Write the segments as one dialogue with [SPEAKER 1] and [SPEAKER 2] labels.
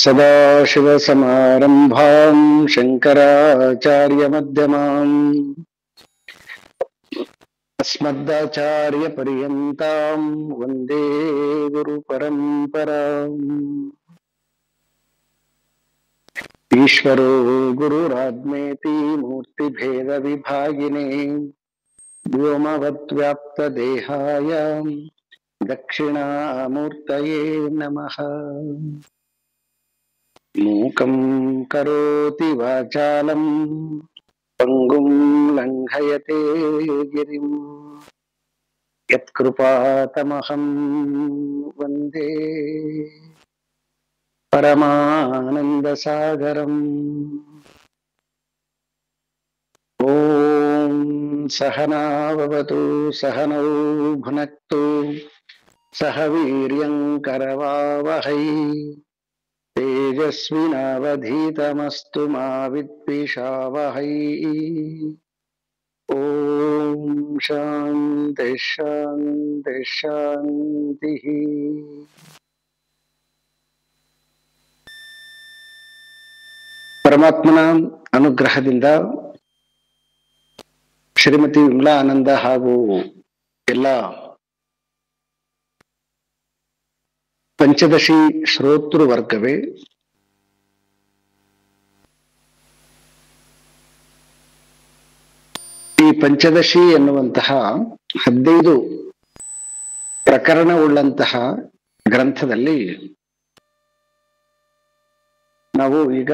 [SPEAKER 1] ಸದಾಶಿವಸಮಾರಂಭಾಂ ಶಂಕರಾಚಾರ್ಯಮಧ್ಯಮಾಂ ಅಸ್ಮದಾಚಾರ್ಯಪರ್ಯಂತಾಂ ವಂದೇ ಗುರುಪರಂಪರಾಂ. ಈಶ್ವರೋ ಗುರುರಾಜ್ಞೇತಿ ಮೂರ್ತಿಭೇದ ವಿಭಾಗಿನೇ ವ್ಯೋಮವದ್ವ್ಯಾಪ್ತದೇಹಾಯ ದಕ್ಷಿಣಾಮೂರ್ತಯೇ ನಮಃ. ಮೂಕಂ ಕರೋತಿ ವಾಚಾಲಂ ಪಂಗುಂ ಲಂಘಯತೆ ಗಿರಿಂ ಯತ್ಕೃಪಾತಮಹಂ ವಂದೇ ಪರಮಾನಂದಸಾಗರಂ. ಓಂ ಸಹನಾ ಭವತು ಸಹನೌ ಭುನಕ್ತು ಸಹ ವೀರ್ಯಂ ಕರವಾವಹೈ ತೇಜಸ್ವಿನಾವಧೀತಮಸ್ತು ಮಾ ವಿದ್ವಿಷಾವಹೈ. ಓಂ ಶಾಂತಿ ಶಾಂತಿ ಶಾಂತಿ. ಪರಮಾತ್ಮನ ಅನುಗ್ರಹದಿಂದ ಶ್ರೀಮತಿ ವಿಮಲಾ ಆನಂದ ಹಾಗೂ ಎಲ್ಲ ಪಂಚದಶಿ ಶ್ರೋತೃ ವರ್ಗವೇ ಈ ಪಂಚದಶಿ ಎನ್ನುವಂತಹ 15 ಪ್ರಕರಣವುಳ್ಳಂತಹ ಗ್ರಂಥದಲ್ಲಿ ನಾವು ಈಗ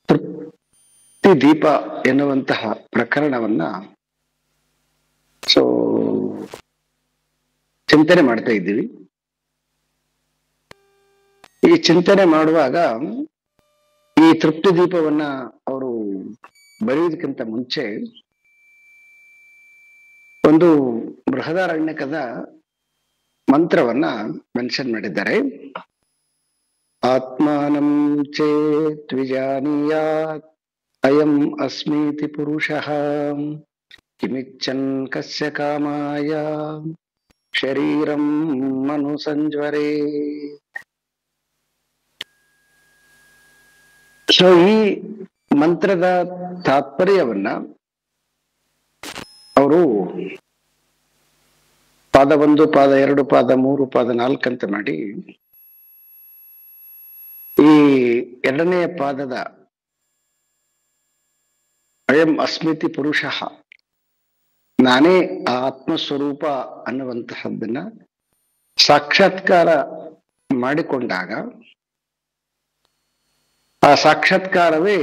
[SPEAKER 1] ತೃಪ್ತಿ ದೀಪ ಎನ್ನುವಂತಹ ಪ್ರಕರಣವನ್ನ ಚಿಂತನೆ ಮಾಡ್ತಾ ಇದ್ದೀವಿ. ಈ ಚಿಂತನೆ ಮಾಡುವಾಗ ಈ ತೃಪ್ತಿ ದೀಪವನ್ನ ಅವರು ಬರೆಯುವುದಕ್ಕಿಂತ ಮುಂಚೆ ಒಂದು ಬೃಹದಾರಣ್ಯಕದ ಮಂತ್ರವನ್ನ ಮೆನ್ಷನ್ ಮಾಡಿದ್ದಾರೆ. ಆತ್ಮಾನಂ ಚೇತ್ ವಿಜಾನೀಯಾತ್ ಅಯಂ ಅಸ್ಮೀತಿ ಪುರುಷಃ ಕಿಮಿಚ್ಚನ್ ಕಸ್ಯ ಕಾಮಾಯ ಶರೀರಂ ಮನುಸಂಜ್ವರೇ. ಈ ಮಂತ್ರದ ತಾತ್ಪರ್ಯವನ್ನ ಅವರು ಪಾದ 1, ಪಾದ 2, ಪಾದ 3, ಪಾದ 4 ಅಂತ ಮಾಡಿ ಈ 2ನೆಯ ಪಾದದ ಅಯಂ ಅಸ್ಮಿತಿ ಪುರುಷಃ, ನಾನೇ ಆ ಆತ್ಮಸ್ವರೂಪ ಅನ್ನುವಂತಹದ್ದನ್ನ ಸಾಕ್ಷಾತ್ಕಾರ ಮಾಡಿಕೊಂಡಾಗ ಆ ಸಾಕ್ಷಾತ್ಕಾರವೇ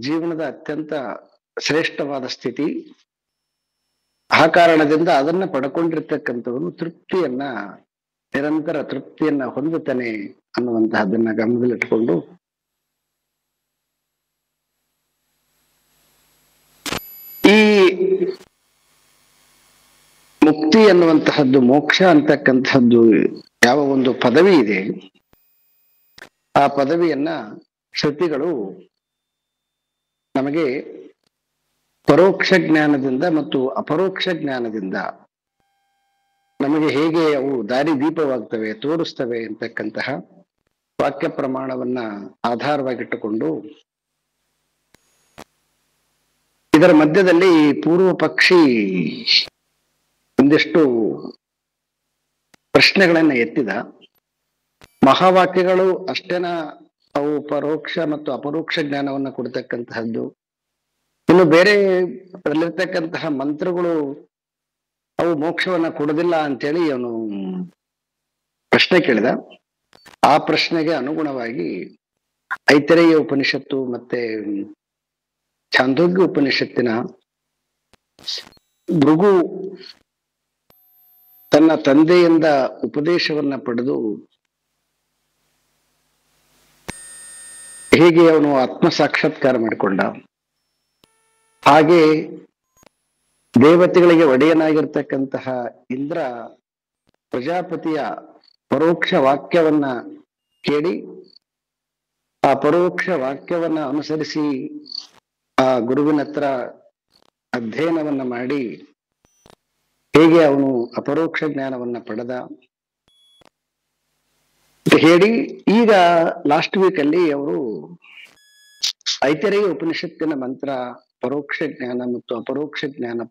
[SPEAKER 1] ಜೀವನದ ಅತ್ಯಂತ ಶ್ರೇಷ್ಠವಾದ ಸ್ಥಿತಿ. ಆ ಕಾರಣದಿಂದ ಅದನ್ನ ಪಡ್ಕೊಂಡಿರ್ತಕ್ಕಂಥವನು ತೃಪ್ತಿಯನ್ನ, ನಿರಂತರ ತೃಪ್ತಿಯನ್ನ ಹೊಂದುತ್ತಾನೆ ಅನ್ನುವಂತಹದನ್ನ ಗಮನದಲ್ಲಿಟ್ಟುಕೊಂಡು ಈ ಮುಕ್ತಿ ಅನ್ನುವಂತಹದ್ದು, ಮೋಕ್ಷ ಅಂತಕ್ಕಂಥದ್ದು ಯಾವ ಒಂದು ಪದವಿ ಇದೆ, ಆ ಪದವಿಯನ್ನ ಶ್ರುತಿಗಳು ನಮಗೆ ಪರೋಕ್ಷ ಜ್ಞಾನದಿಂದ ಮತ್ತು ಅಪರೋಕ್ಷ ಜ್ಞಾನದಿಂದ ನಮಗೆ ಹೇಗೆ ಅವು ದಾರಿ ದೀಪವಾಗ್ತವೆ, ತೋರಿಸ್ತವೆ ಅಂತಕ್ಕಂತಹ ವಾಕ್ಯ ಪ್ರಮಾಣವನ್ನ ಆಧಾರವಾಗಿಟ್ಟುಕೊಂಡು ಇದರ ಮಧ್ಯದಲ್ಲಿ ಪೂರ್ವ ಪಕ್ಷಿ ಒಂದಿಷ್ಟು ಪ್ರಶ್ನೆಗಳನ್ನ ಎತ್ತಿದ. ಮಹಾವಾಕ್ಯಗಳು ಅಷ್ಟೇನ ಅವು ಪರೋಕ್ಷ ಮತ್ತು ಅಪರೋಕ್ಷ ಜ್ಞಾನವನ್ನ ಕೊಡ್ತಕ್ಕಂತಹದ್ದು, ಇನ್ನು ಬೇರೆ ಅದರಲ್ಲಿರ್ತಕ್ಕಂತಹ ಮಂತ್ರಗಳು ಅವು ಮೋಕ್ಷವನ್ನ ಕೊಡೋದಿಲ್ಲ ಅಂತೇಳಿ ಅವನು ಪ್ರಶ್ನೆ ಕೇಳಿದ. ಆ ಪ್ರಶ್ನೆಗೆ ಅನುಗುಣವಾಗಿ ಐತರೇಯ ಉಪನಿಷತ್ತು ಮತ್ತೆ ಛಾಂದೋಗ್ಯ ಉಪನಿಷತ್ತಿನ ಭೃಗು ತನ್ನ ತಂದೆಯಿಂದ ಉಪದೇಶವನ್ನ ಪಡೆದು ಹೇಗೆ ಅವನು ಆತ್ಮ ಸಾಕ್ಷಾತ್ಕಾರ ಮಾಡಿಕೊಂಡ, ಹಾಗೆ ದೇವತೆಗಳಿಗೆ ಒಡೆಯನಾಗಿರ್ತಕ್ಕಂತಹ ಇಂದ್ರ ಪ್ರಜಾಪತಿಯ ಪರೋಕ್ಷ ವಾಕ್ಯವನ್ನ ಕೇಳಿ ಆ ಪರೋಕ್ಷ ವಾಕ್ಯವನ್ನ ಅನುಸರಿಸಿ ಆ ಗುರುವಿನ ಹತ್ರ ಅಧ್ಯಯನವನ್ನ ಮಾಡಿ ಹೇಗೆ ಅವನು ಅಪರೋಕ್ಷ ಜ್ಞಾನವನ್ನ ಪಡೆದ, ಅಂತ ಹೇಳಿ ಈಗ ಲಾಸ್ಟ್ ವೀಕ್ ಅಲ್ಲಿ ಅವರು ಐತರೇಯ ಉಪನಿಷತ್ತಿನ ಮಂತ್ರ ಪರೋಕ್ಷ ಜ್ಞಾನ ಮತ್ತು ಅಪರೋಕ್ಷ ಜ್ಞಾನ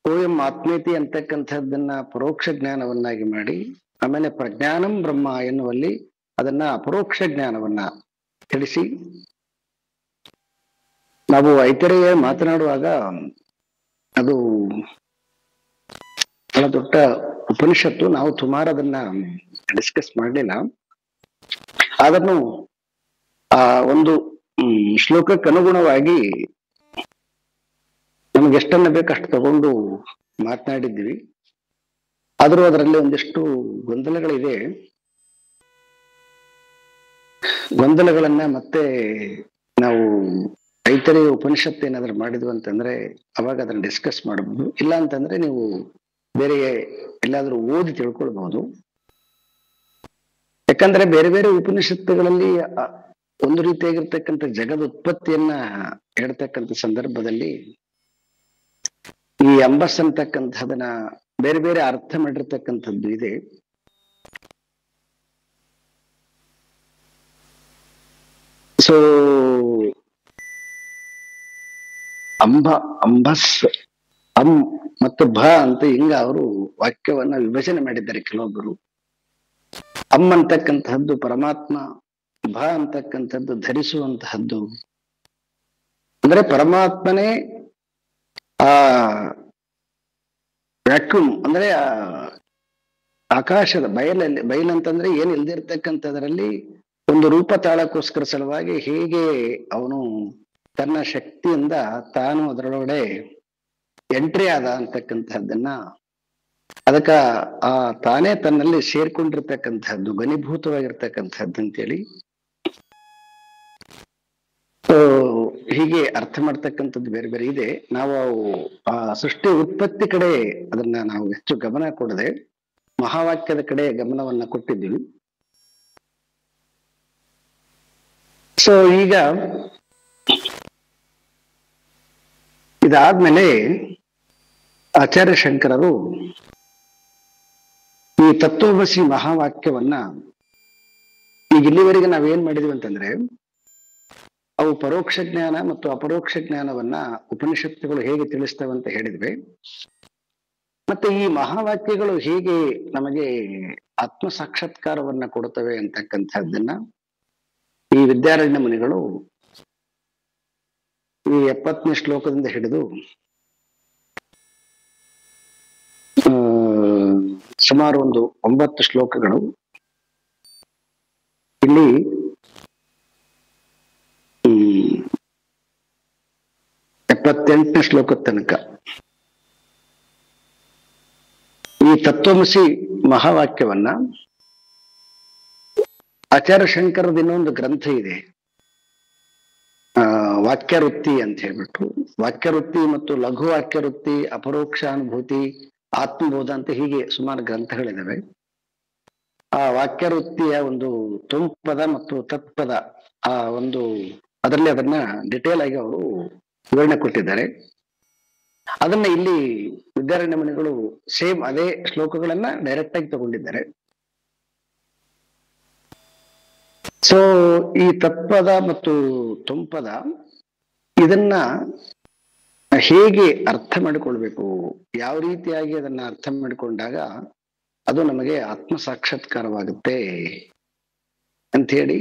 [SPEAKER 1] ಓಎಂ ಆತ್ಮೇತಿ ಅಂತಕ್ಕಂಥದ್ದನ್ನ ಪರೋಕ್ಷ ಜ್ಞಾನವನ್ನಾಗಿ ಮಾಡಿ, ಆಮೇಲೆ ಪ್ರಜ್ಞಾನಂ ಬ್ರಹ್ಮ ಎನ್ನುವಲ್ಲಿ ಅದನ್ನ ಅಪರೋಕ್ಷ ಜ್ಞಾನವನ್ನ ತಿಳಿಸಿ, ನಾವು ಐತರೇಯ ಮಾತನಾಡುವಾಗ ಅದು ಬಹಳ ದೊಡ್ಡ ಉಪನಿಷತ್ತು, ನಾವು ಸುಮಾರು ಅದನ್ನ ಡಿಸ್ಕಸ್ ಮಾಡಲಿಲ್ಲ. ಅದನ್ನು ಆ ಒಂದು ಶ್ಲೋಕಕ್ಕೆ ಅನುಗುಣವಾಗಿ ನಮ್ಗೆ ಎಷ್ಟನ್ನ ಬೇಕಷ್ಟು ತಗೊಂಡು ಮಾತನಾಡಿದ್ವಿ. ಆದರೂ ಅದರಲ್ಲಿ ಒಂದಿಷ್ಟು ಗೊಂದಲಗಳಿದೆ. ಗೊಂದಲಗಳನ್ನ ಮತ್ತೆ ನಾವು ಐತರೇಯ ಉಪನಿಷತ್ತು ಏನಾದ್ರು ಮಾಡಿದ್ವು ಅಂತಂದ್ರೆ ಅವಾಗ ಅದನ್ನ ಡಿಸ್ಕಸ್ ಮಾಡಬಹುದು. ಇಲ್ಲ ಅಂತಂದ್ರೆ ನೀವು ಬೇರೆ ಎಲ್ಲಾದ್ರೂ ಓದಿ ತಿಳ್ಕೊಳ್ಬಹುದು. ಯಾಕಂದ್ರೆ ಬೇರೆ ಬೇರೆ ಉಪನಿಷತ್ತುಗಳಲ್ಲಿ ಒಂದು ರೀತಿಯಾಗಿರ್ತಕ್ಕಂಥ ಜಗದ ಉತ್ಪತ್ತಿಯನ್ನ ಹೇಳ್ತಕ್ಕಂಥ ಸಂದರ್ಭದಲ್ಲಿ ಈ ಅಂಬಸ್ ಅಂತಕ್ಕಂಥದನ್ನ ಬೇರೆ ಬೇರೆ ಅರ್ಥ ಮಾಡಿರ್ತಕ್ಕಂಥದ್ದು ಇದೆ. ಸೊ ಅಂಬಸ್ ಮತ್ತು ಭ ಅಂತ ಹಿಂಗ ಅವರು ವಾಕ್ಯವನ್ನ ವಿಭಜನೆ ಮಾಡಿದ್ದಾರೆ ಕೆಲವೊಬ್ಬರು. ಅಂತಕ್ಕಂತಹದ್ದು ಪರಮಾತ್ಮ, ಭ ಅಂತಕ್ಕಂಥದ್ದು ಧರಿಸುವಂತಹದ್ದು. ಅಂದ್ರೆ ಪರಮಾತ್ಮನೇ ಆ ವ್ಯಾಕ್ಯೂಮ್ ಅಂದ್ರೆ ಆಕಾಶದ ಬಯಲಂತಂದ್ರೆ ಏನ್ ಇಲ್ದಿರ್ತಕ್ಕಂಥದ್ರಲ್ಲಿ ಒಂದು ರೂಪ ತಾಳಕ್ಕೋಸ್ಕರ ಸಲುವಾಗಿ ಹೇಗೆ ಅವನು ತನ್ನ ಶಕ್ತಿಯಿಂದ ತಾನು ಅದರೊಳಗಡೆ ಎಂಟ್ರಿ ಆದ ಅಂತಕ್ಕಂಥದ್ದನ್ನ, ಅದಕ್ಕ ಆ ತಾನೇ ತನ್ನಲ್ಲಿ ಸೇರ್ಕೊಂಡಿರ್ತಕ್ಕಂಥದ್ದು ಘನೀಭೂತವಾಗಿರ್ತಕ್ಕಂಥದ್ದು ಅಂತೇಳಿ ಹೀಗೆ ಅರ್ಥ ಮಾಡ್ತಕ್ಕಂಥದ್ದು ಬೇರೆ ಬೇರೆ ಇದೆ. ನಾವು ಆ ಸೃಷ್ಟಿ ಉತ್ಪತ್ತಿ ಕಡೆ ಅದನ್ನ ನಾವು ಹೆಚ್ಚು ಗಮನ ಕೊಡದೆ ಮಹಾವಾಕ್ಯದ ಕಡೆ ಗಮನವನ್ನ ಕೊಟ್ಟಿದ್ದೀವಿ. ಸೊ ಈಗ ಇದಾದ್ಮೇಲೆ ಆಚಾರ್ಯ ಶಂಕರರು ಈ ತತ್ವಮಸಿ ಮಹಾವಾಕ್ಯವನ್ನ ಈಗ ಇಲ್ಲಿವರೆಗೆ ನಾವೇನ್ ಮಾಡಿದ್ವಿ ಅಂತಂದ್ರೆ ಅವು ಪರೋಕ್ಷ ಜ್ಞಾನ ಮತ್ತು ಅಪರೋಕ್ಷ ಜ್ಞಾನವನ್ನ ಉಪನಿಷತ್ತುಗಳು ಹೇಗೆ ತಿಳಿಸ್ತವೆ ಅಂತ ಹೇಳಿದ್ವಿ. ಮತ್ತೆ ಈ ಮಹಾವಾಕ್ಯಗಳು ಹೇಗೆ ನಮಗೆ ಆತ್ಮ ಸಾಕ್ಷಾತ್ಕಾರವನ್ನ ಕೊಡುತ್ತವೆ ಅಂತಕ್ಕಂಥದ್ದನ್ನ ಈ ವಿದ್ಯಾರಣ್ಯ ಮುನಿಗಳು ಈ 70ನೇ ಶ್ಲೋಕದಿಂದ ಹಿಡಿದು ಸುಮಾರು ಒಂದು 9 ಶ್ಲೋಕಗಳು ಇಲ್ಲಿ 78ನೇ ಶ್ಲೋಕದ ತನಕ ಈ ತತ್ವಮಸಿ ಮಹಾವಾಕ್ಯವನ್ನ ಆಚಾರ್ಯ ಶಂಕರದ ಇನ್ನೊಂದು ಗ್ರಂಥ ಇದೆ, ವಾಕ್ಯವೃತ್ತಿ ಅಂತ ಹೇಳ್ಬಿಟ್ಟು. ವಾಕ್ಯವೃತ್ತಿ ಮತ್ತು ಲಘು ವಾಕ್ಯವೃತ್ತಿ, ಅಪರೋಕ್ಷ ಅನುಭೂತಿ, ಆತ್ಮಬೋಧ ಅಂತ ಹೀಗೆ ಸುಮಾರು ಗ್ರಂಥಗಳಿದಾವೆ. ಆ ವಾಕ್ಯವೃತ್ತಿಯ ಒಂದು ತುಂಪದ ಮತ್ತು ತತ್ಪದ ಆ ಒಂದು ಅದರಲ್ಲಿ ಅದನ್ನ ಡಿಟೇಲ್ ಆಗಿ ಅವರು ವಿವರಣೆ ಕೊಟ್ಟಿದ್ದಾರೆ. ಅದನ್ನ ಇಲ್ಲಿ ವಿದ್ಯಾರಣ್ಯ ಮುನಿಗಳು ಸೇಮ್ ಅದೇ ಶ್ಲೋಕಗಳನ್ನ ಡೈರೆಕ್ಟ್ ಆಗಿ ತಗೊಂಡಿದ್ದಾರೆ. ಸೊ ಈ ತತ್ಪದ ಮತ್ತು ತುಂಪದ ಇದನ್ನ ಹೇಗೆ ಅರ್ಥ ಮಾಡಿಕೊಳ್ಬೇಕು, ಯಾವ ರೀತಿಯಾಗಿ ಅದನ್ನ ಅರ್ಥ ಮಾಡಿಕೊಂಡಾಗ ಅದು ನಮಗೆ ಆತ್ಮ ಸಾಕ್ಷಾತ್ಕಾರವಾಗುತ್ತೆ ಅಂತ ಹೇಳಿ,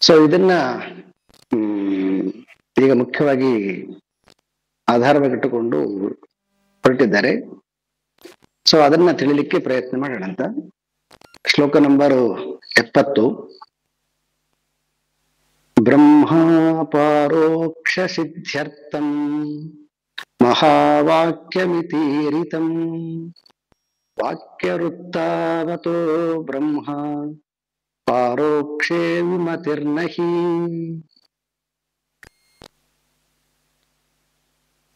[SPEAKER 1] ಸೊ ಇದನ್ನ ಈಗ ಮುಖ್ಯವಾಗಿ ಆಧಾರವಾಗಿಟ್ಟುಕೊಂಡು ಹೊರಟಿದ್ದಾರೆ. ಸೊ ಅದನ್ನ ತಿಳಿಲಿಕ್ಕೆ ಪ್ರಯತ್ನ ಮಾಡೋಣ ಅಂತ. ಶ್ಲೋಕ ನಂಬರ್ 70. ಬ್ರಹ್ಮಾಪಾರೋಕ್ಷ ಸಿದ್ಧ್ಯರ್ಥಂ ಮಹಾವಾಕ್ಯಮಿತೀರಿತಂ ವಾಕ್ಯವೃತ್ತಾವತೋ ಬ್ರಹ್ಮ ಪಾರೋಕ್ಷೇ ವಿಮತಿರ್ನಹಿ.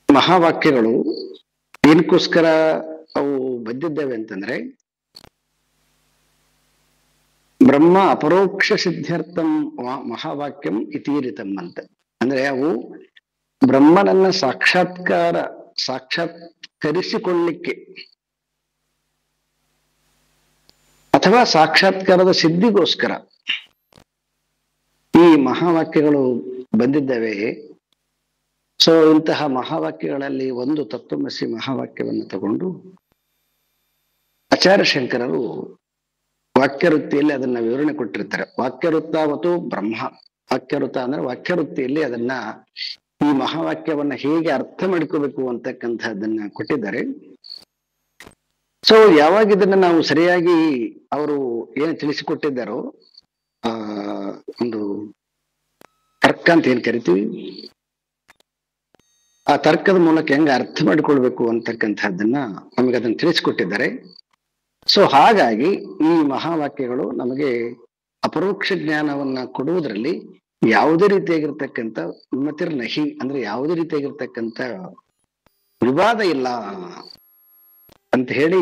[SPEAKER 1] ಮಹಾವಾಕ್ಯಗಳು ಏನಕ್ಕೋಸ್ಕರ ಅವು ಬಂದಿದ್ದೇವೆ ಅಂತಂದ್ರೆ ಬ್ರಹ್ಮ ಅಪರೋಕ್ಷ ಸಿದ್ಧಾರ್ಥಂ ಮಹಾವಾಕ್ಯಂ ಇತೀರಿತಂ ಅಂತ. ಅಂದ್ರೆ ಅವು ಬ್ರಹ್ಮನನ್ನ ಸಾಕ್ಷಾತ್ಕರಿಸಿಕೊಳ್ಳಿಕ್ಕೆ ಅಥವಾ ಸಾಕ್ಷಾತ್ಕಾರದ ಸಿದ್ಧಿಗೋಸ್ಕರ ಈ ಮಹಾವಾಕ್ಯಗಳು ಬಂದಿದ್ದಾವೆ. ಸೊ ಇಂತಹ ಮಹಾವಾಕ್ಯಗಳಲ್ಲಿ ಒಂದು ತತ್ವಮಸಿ ಮಹಾವಾಕ್ಯವನ್ನು ತಗೊಂಡು ಆಚಾರ್ಯ ಶಂಕರರು ವಾಕ್ಯವೃತ್ತಿಯಲ್ಲಿ ಅದನ್ನ ವಿವರಣೆ ಕೊಟ್ಟಿರ್ತಾರೆ. ವಾಕ್ಯವೃತ್ತಾವತು ಬ್ರಹ್ಮ, ವಾಕ್ಯವೃತ್ತ ಅಂದ್ರೆ ವಾಕ್ಯವೃತ್ತಿಯಲ್ಲಿ ಅದನ್ನ ಈ ಮಹಾವಾಕ್ಯವನ್ನ ಹೇಗೆ ಅರ್ಥ ಮಾಡ್ಕೋಬೇಕು ಅಂತಕ್ಕಂಥದ್ದನ್ನ ಕೊಟ್ಟಿದ್ದಾರೆ. ಸೊ ಯಾವಾಗ ಇದನ್ನ ನಾವು ಸರಿಯಾಗಿ ಅವರು ಏನು ತಿಳಿಸಿಕೊಟ್ಟಿದ್ದಾರೋ ಒಂದು ತರ್ಕ ಅಂತ ಏನ್ ಕರಿತೀವಿ, ಆ ತರ್ಕದ ಮೂಲಕ ಹೆಂಗ ಅರ್ಥ ಮಾಡಿಕೊಳ್ಬೇಕು ಅಂತಕ್ಕಂಥದ್ದನ್ನ ನಮಗೆ ಅದನ್ನ ತಿಳಿಸಿಕೊಟ್ಟಿದ್ದಾರೆ. ಸೊ ಹಾಗಾಗಿ ಈ ಮಹಾವಾಕ್ಯಗಳು ನಮಗೆ ಅಪರೋಕ್ಷ ಜ್ಞಾನವನ್ನ ಕೊಡುವುದರಲ್ಲಿ ಯಾವುದೇ ರೀತಿಯಾಗಿರ್ತಕ್ಕಂಥ ನಹಿ ಅಂದ್ರೆ ಯಾವುದೇ ರೀತಿಯಾಗಿರ್ತಕ್ಕಂಥ ವಿವಾದ ಇಲ್ಲ ಅಂತ ಹೇಳಿ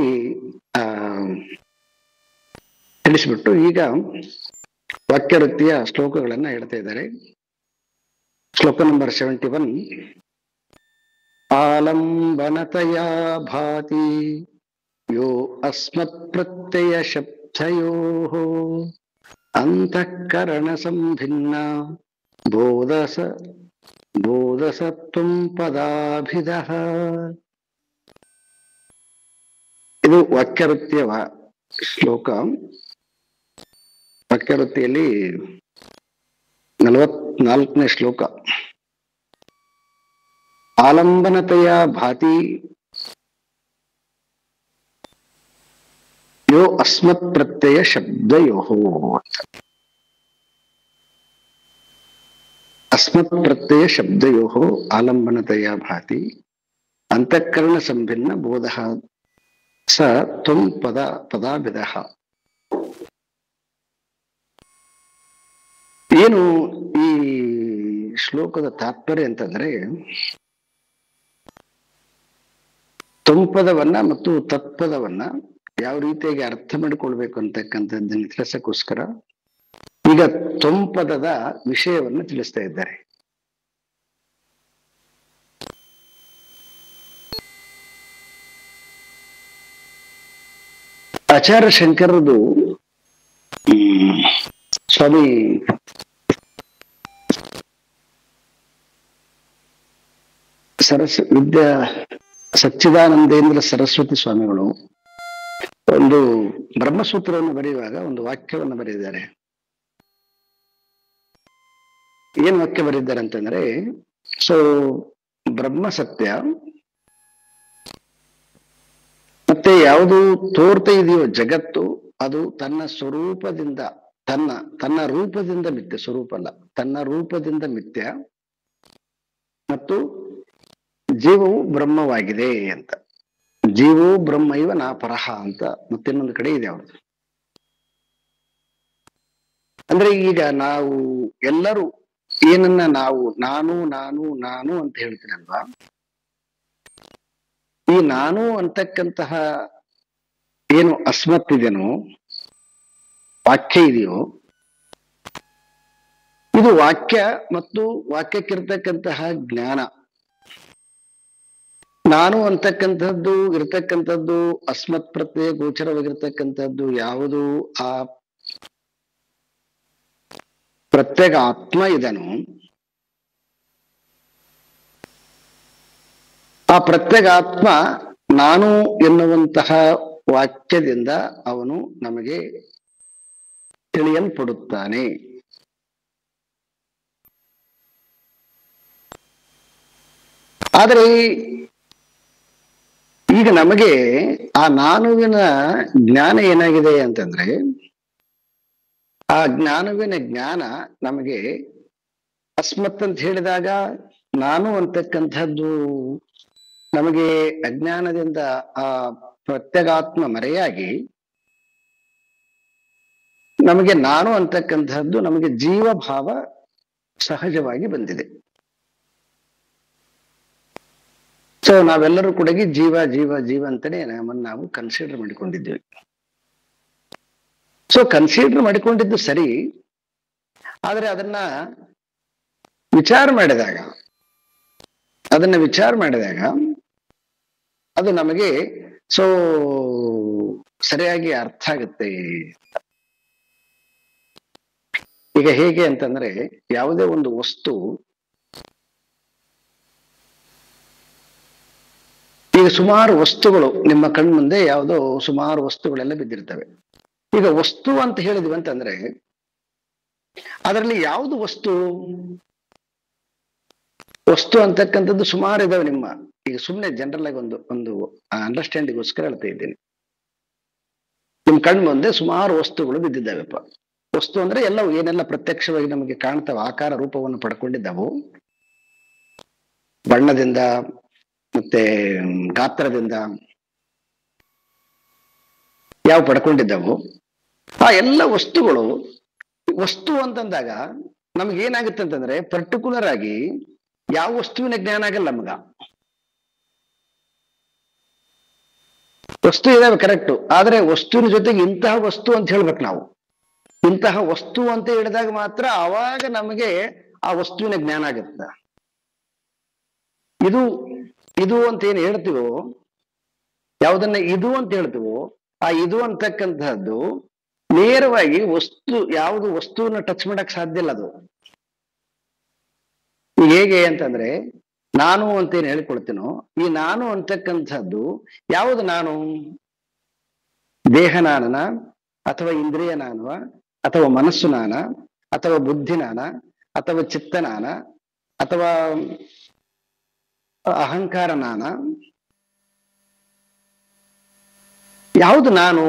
[SPEAKER 1] ತಿಳಿಸ್ಬಿಟ್ಟು ಈಗ ವಾಕ್ಯವೃತ್ತಿಯ ಶ್ಲೋಕಗಳನ್ನ ಹೇಳ್ತಾ ಇದ್ದಾರೆ. ಶ್ಲೋಕ ನಂಬರ್ 71. ಆಲಂಬನತಯಾ ಭಾತಿ ಯೋ ಅಸ್ಮತ್ ಪ್ರತ್ಯಯ ಶಬ್ದಯೋಃ ಅಂತಃಕರಣ ಸಂಭಿನ್ನ ಬೋಧಸತ್ವಂ ಪದಾಭಿದಃ. ಇದು ವಾಕ್ಯವೃತ್ತಿಯ ಶ್ಲೋಕ. ವಾಕ್ಯವೃತ್ತಿಯಲ್ಲಿ 44ನೇ ಶ್ಲೋಕ. ಆಲಂಬನತೆಯ ಭಾತಿ ಯೋ ಅಸ್ಮತ್ ಪ್ರತ್ಯಯ ಶಬ್ದಯೋಃ. ಅಸ್ಮತ್ ಪ್ರತ್ಯಯ ಶಬ್ದಯೋಃ ಆಲಂಬನತೆಯ ಭಾತಿ ಅಂತಃಕರಣ ಸಂಭಿನ್ನ ಬೋಧಃ ಸ ತ್ವಂ ಪದಾಭಿದಃ. ಏನು ಈ ಶ್ಲೋಕದ ತಾತ್ಪರ್ಯ ಅಂತಂದ್ರೆ, ತ್ವಂಪದವನ್ನ ಮತ್ತು ತತ್ಪದವನ್ನ ಯಾವ ರೀತಿಯಾಗಿ ಅರ್ಥ ಮಾಡಿಕೊಳ್ಬೇಕು ಅಂತಕ್ಕಂಥದ್ದನ್ನು ತಿಳಿಸಕ್ಕೋಸ್ಕರ ಈಗ ತ್ವಂಪದದ ವಿಷಯವನ್ನು ತಿಳಿಸ್ತಾ ಇದ್ದಾರೆ. ಆಚಾರ್ಯ ಶಂಕರದು ಸ್ವಾಮಿ ವಿದ್ಯಾ ಸಚ್ಚಿದಾನಂದೇಂದ್ರ ಸರಸ್ವತಿ ಸ್ವಾಮಿಗಳು ಒಂದು ಬ್ರಹ್ಮಸೂತ್ರವನ್ನು ಬರೆಯುವಾಗ ಒಂದು ವಾಕ್ಯವನ್ನು ಬರೆದಿದ್ದಾರೆ. ಏನ್ ವಾಕ್ಯ ಬರೆದಿದ್ದಾರೆ ಅಂತಂದ್ರೆ, ಸೊ ಬ್ರಹ್ಮ ಸತ್ಯ, ಮತ್ತೆ ಯಾವುದು ತೋರ್ತಾ ಇದೆಯೋ ಜಗತ್ತು ಅದು ತನ್ನ ಸ್ವರೂಪದಿಂದ ತನ್ನ ರೂಪದಿಂದ ಮಿಥ್ಯ, ಸ್ವರೂಪ ಅಲ್ಲ, ತನ್ನ ರೂಪದಿಂದ ಮಿಥ್ಯ, ಮತ್ತು ಜೀವವು ಬ್ರಹ್ಮವಾಗಿದೆ ಅಂತ. ಜೀವವು ಬ್ರಹ್ಮ ಇವ ನಾ ಪರಹ ಅಂತ ಮತ್ತಿನ್ನೊಂದು ಕಡೆ ಇದೆ ಅವ್ರದ್ದು. ಅಂದ್ರೆ ಈಗ ನಾವು ಎಲ್ಲರೂ ಏನನ್ನ ನಾವು ನಾನು ನಾನು ನಾನು ಅಂತ ಹೇಳ್ತೀನಲ್ವಾ, ಈ ನಾನು ಅಂತಕ್ಕಂತಹ ಏನು ಅಸ್ಮತ್ ಇದೆನೋ, ವಾಕ್ಯ ಇದೆಯೋ, ಇದು ವಾಕ್ಯ ಮತ್ತು ವಾಕ್ಯಕ್ಕಿರ್ತಕ್ಕಂತಹ ಜ್ಞಾನ. ನಾನು ಅಂತಕ್ಕಂಥದ್ದು ಇರ್ತಕ್ಕಂಥದ್ದು ಅಸ್ಮತ್ ಪ್ರತ್ಯಯ ಗೋಚರವಾಗಿರ್ತಕ್ಕಂಥದ್ದು ಯಾವುದು ಆ ಪ್ರತ್ಯೇಕ ಆತ್ಮ ಇದೆನೋ, ಆ ಪ್ರತ್ಯೇಕ ಆತ್ಮ ನಾನು ಎನ್ನುವಂತಹ ವಾಕ್ಯದಿಂದ ಅವನು ನಮಗೆ ತಿಳಿಯಲ್ಪಡುತ್ತಾನೆ. ಆದರೆ ಈಗ ನಮಗೆ ಆ ನಾನುವಿನ ಜ್ಞಾನ ಏನಾಗಿದೆ ಅಂತಂದ್ರೆ, ಆ ಜ್ಞಾನುವಿನ ಜ್ಞಾನ ನಮಗೆ ಅಸ್ಮತ್ ಅಂತ ಹೇಳಿದಾಗ ನಾನು ಅಂತಕ್ಕಂಥದ್ದು ನಮಗೆ ಅಜ್ಞಾನದಿಂದ ಆ ಪ್ರತ್ಯಗಾತ್ಮ ಮರೆಯಾಗಿ ನಮಗೆ ನಾನು ಅಂತಕ್ಕಂಥದ್ದು ನಮಗೆ ಜೀವಭಾವ ಸಹಜವಾಗಿ ಬಂದಿದೆ. ಸೊ ನಾವೆಲ್ಲರೂ ಕೂಡ ಜೀವ ಜೀವ ಜೀವ ಅಂತಾನೆ ನಮ್ಮನ್ನು ನಾವು ಕನ್ಸಿಡರ್ ಮಾಡಿಕೊಂಡಿದ್ದೇವೆ. ಸೊ ಕನ್ಸಿಡರ್ ಮಾಡಿಕೊಂಡಿದ್ದು ಸರಿ, ಆದ್ರೆ ಅದನ್ನ ವಿಚಾರ ಮಾಡಿದಾಗ ಅದು ನಮಗೆ ಸೊ ಸರಿಯಾಗಿ ಅರ್ಥ ಆಗುತ್ತೆ. ಈಗ ಹೇಗೆ ಅಂತಂದ್ರೆ, ಯಾವುದೇ ಒಂದು ವಸ್ತು, ಈಗ ಸುಮಾರು ವಸ್ತುಗಳು ನಿಮ್ಮ ಕಣ್ಮುಂದೆ ಯಾವುದೋ ಸುಮಾರು ವಸ್ತುಗಳೆಲ್ಲ ಬಿದ್ದಿರ್ತವೆ. ಈಗ ವಸ್ತು ಅಂತ ಹೇಳಿದ್ವಿ ಅಂತಂದ್ರೆ ಅದರಲ್ಲಿ ಯಾವುದು ವಸ್ತು? ವಸ್ತು ಅಂತಕ್ಕಂಥದ್ದು ಸುಮಾರು ಇದಾವೆ ನಿಮ್ಮ. ಈಗ ಸುಮ್ಮನೆ ಜನರಲ್ ಆಗಿ ಒಂದು ಒಂದು ಅಂಡರ್ಸ್ಟ್ಯಾಂಡಿಗೋಸ್ಕರ ಹೇಳ್ತಾ ಇದ್ದೀನಿ. ನಿಮ್ ಕಣ್ ಮುಂದೆ ಸುಮಾರು ವಸ್ತುಗಳು ಬಿದ್ದಿದ್ದಾವೆಪ್ಪ. ವಸ್ತು ಅಂದ್ರೆ ಎಲ್ಲವೂ ಏನೆಲ್ಲ ಪ್ರತ್ಯಕ್ಷವಾಗಿ ನಮಗೆ ಕಾಣ್ತಾವ, ಆಕಾರ ರೂಪವನ್ನು ಪಡ್ಕೊಂಡಿದ್ದಾವು, ಬಣ್ಣದಿಂದ ಮತ್ತೆ ಗಾತ್ರದಿಂದ ಯಾವ ಪಡ್ಕೊಂಡಿದ್ದಾವು, ಆ ಎಲ್ಲ ವಸ್ತುಗಳು ವಸ್ತು ಅಂತಂದಾಗ ನಮ್ಗೆ ಏನಾಗುತ್ತೆ ಅಂತಂದ್ರೆ ಪರ್ಟಿಕ್ಯುಲರ್ ಆಗಿ ಯಾವ ವಸ್ತುವಿನ ಜ್ಞಾನ ಆಗಲ್ಲ ನಮಗ. ವಸ್ತು ಇದಾವೆ ಕರೆಕ್ಟು, ಆದ್ರೆ ವಸ್ತುವಿನ ಜೊತೆಗೆ ಇಂತಹ ವಸ್ತು ಅಂತ ಹೇಳ್ಬೇಕು ನಾವು. ಇಂತಹ ವಸ್ತು ಅಂತ ಹೇಳಿದಾಗ ಮಾತ್ರ ಆವಾಗ ನಮಗೆ ಆ ವಸ್ತುವಿನ ಜ್ಞಾನ ಆಗುತ್ತೆ. ಇದು ಇದು ಅಂತ ಏನ್ ಹೇಳ್ತೀವೋ, ಯಾವುದನ್ನ ಇದು ಅಂತ ಹೇಳ್ತೀವೋ, ಆ ಇದು ಅಂತಕ್ಕಂತಹದ್ದು ನೇರವಾಗಿ ವಸ್ತು, ಯಾವುದು ವಸ್ತುವನ್ನ ಟಚ್ ಮಾಡಕ್ ಸಾಧ್ಯ ಇಲ್ಲ ಅದು. ಈಗ ಹೇಗೆ ಅಂತಂದ್ರೆ, ನಾನು ಅಂತ ಏನ್ ಹೇಳ್ಕೊಳ್ತೀನೋ, ಈ ನಾನು ಅಂತಕ್ಕಂಥದ್ದು ಯಾವುದು? ನಾನು ದೇಹ ನಾನನ, ಅಥವಾ ಇಂದ್ರಿಯ ನಾನವ, ಅಥವಾ ಮನಸ್ಸು ನಾನ, ಅಥವಾ ಬುದ್ಧಿ ನಾನ, ಅಥವಾ ಚಿತ್ತ ನಾನ, ಅಥವಾ ಅಹಂಕಾರ ನಾನ? ಯಾವುದು ನಾನು?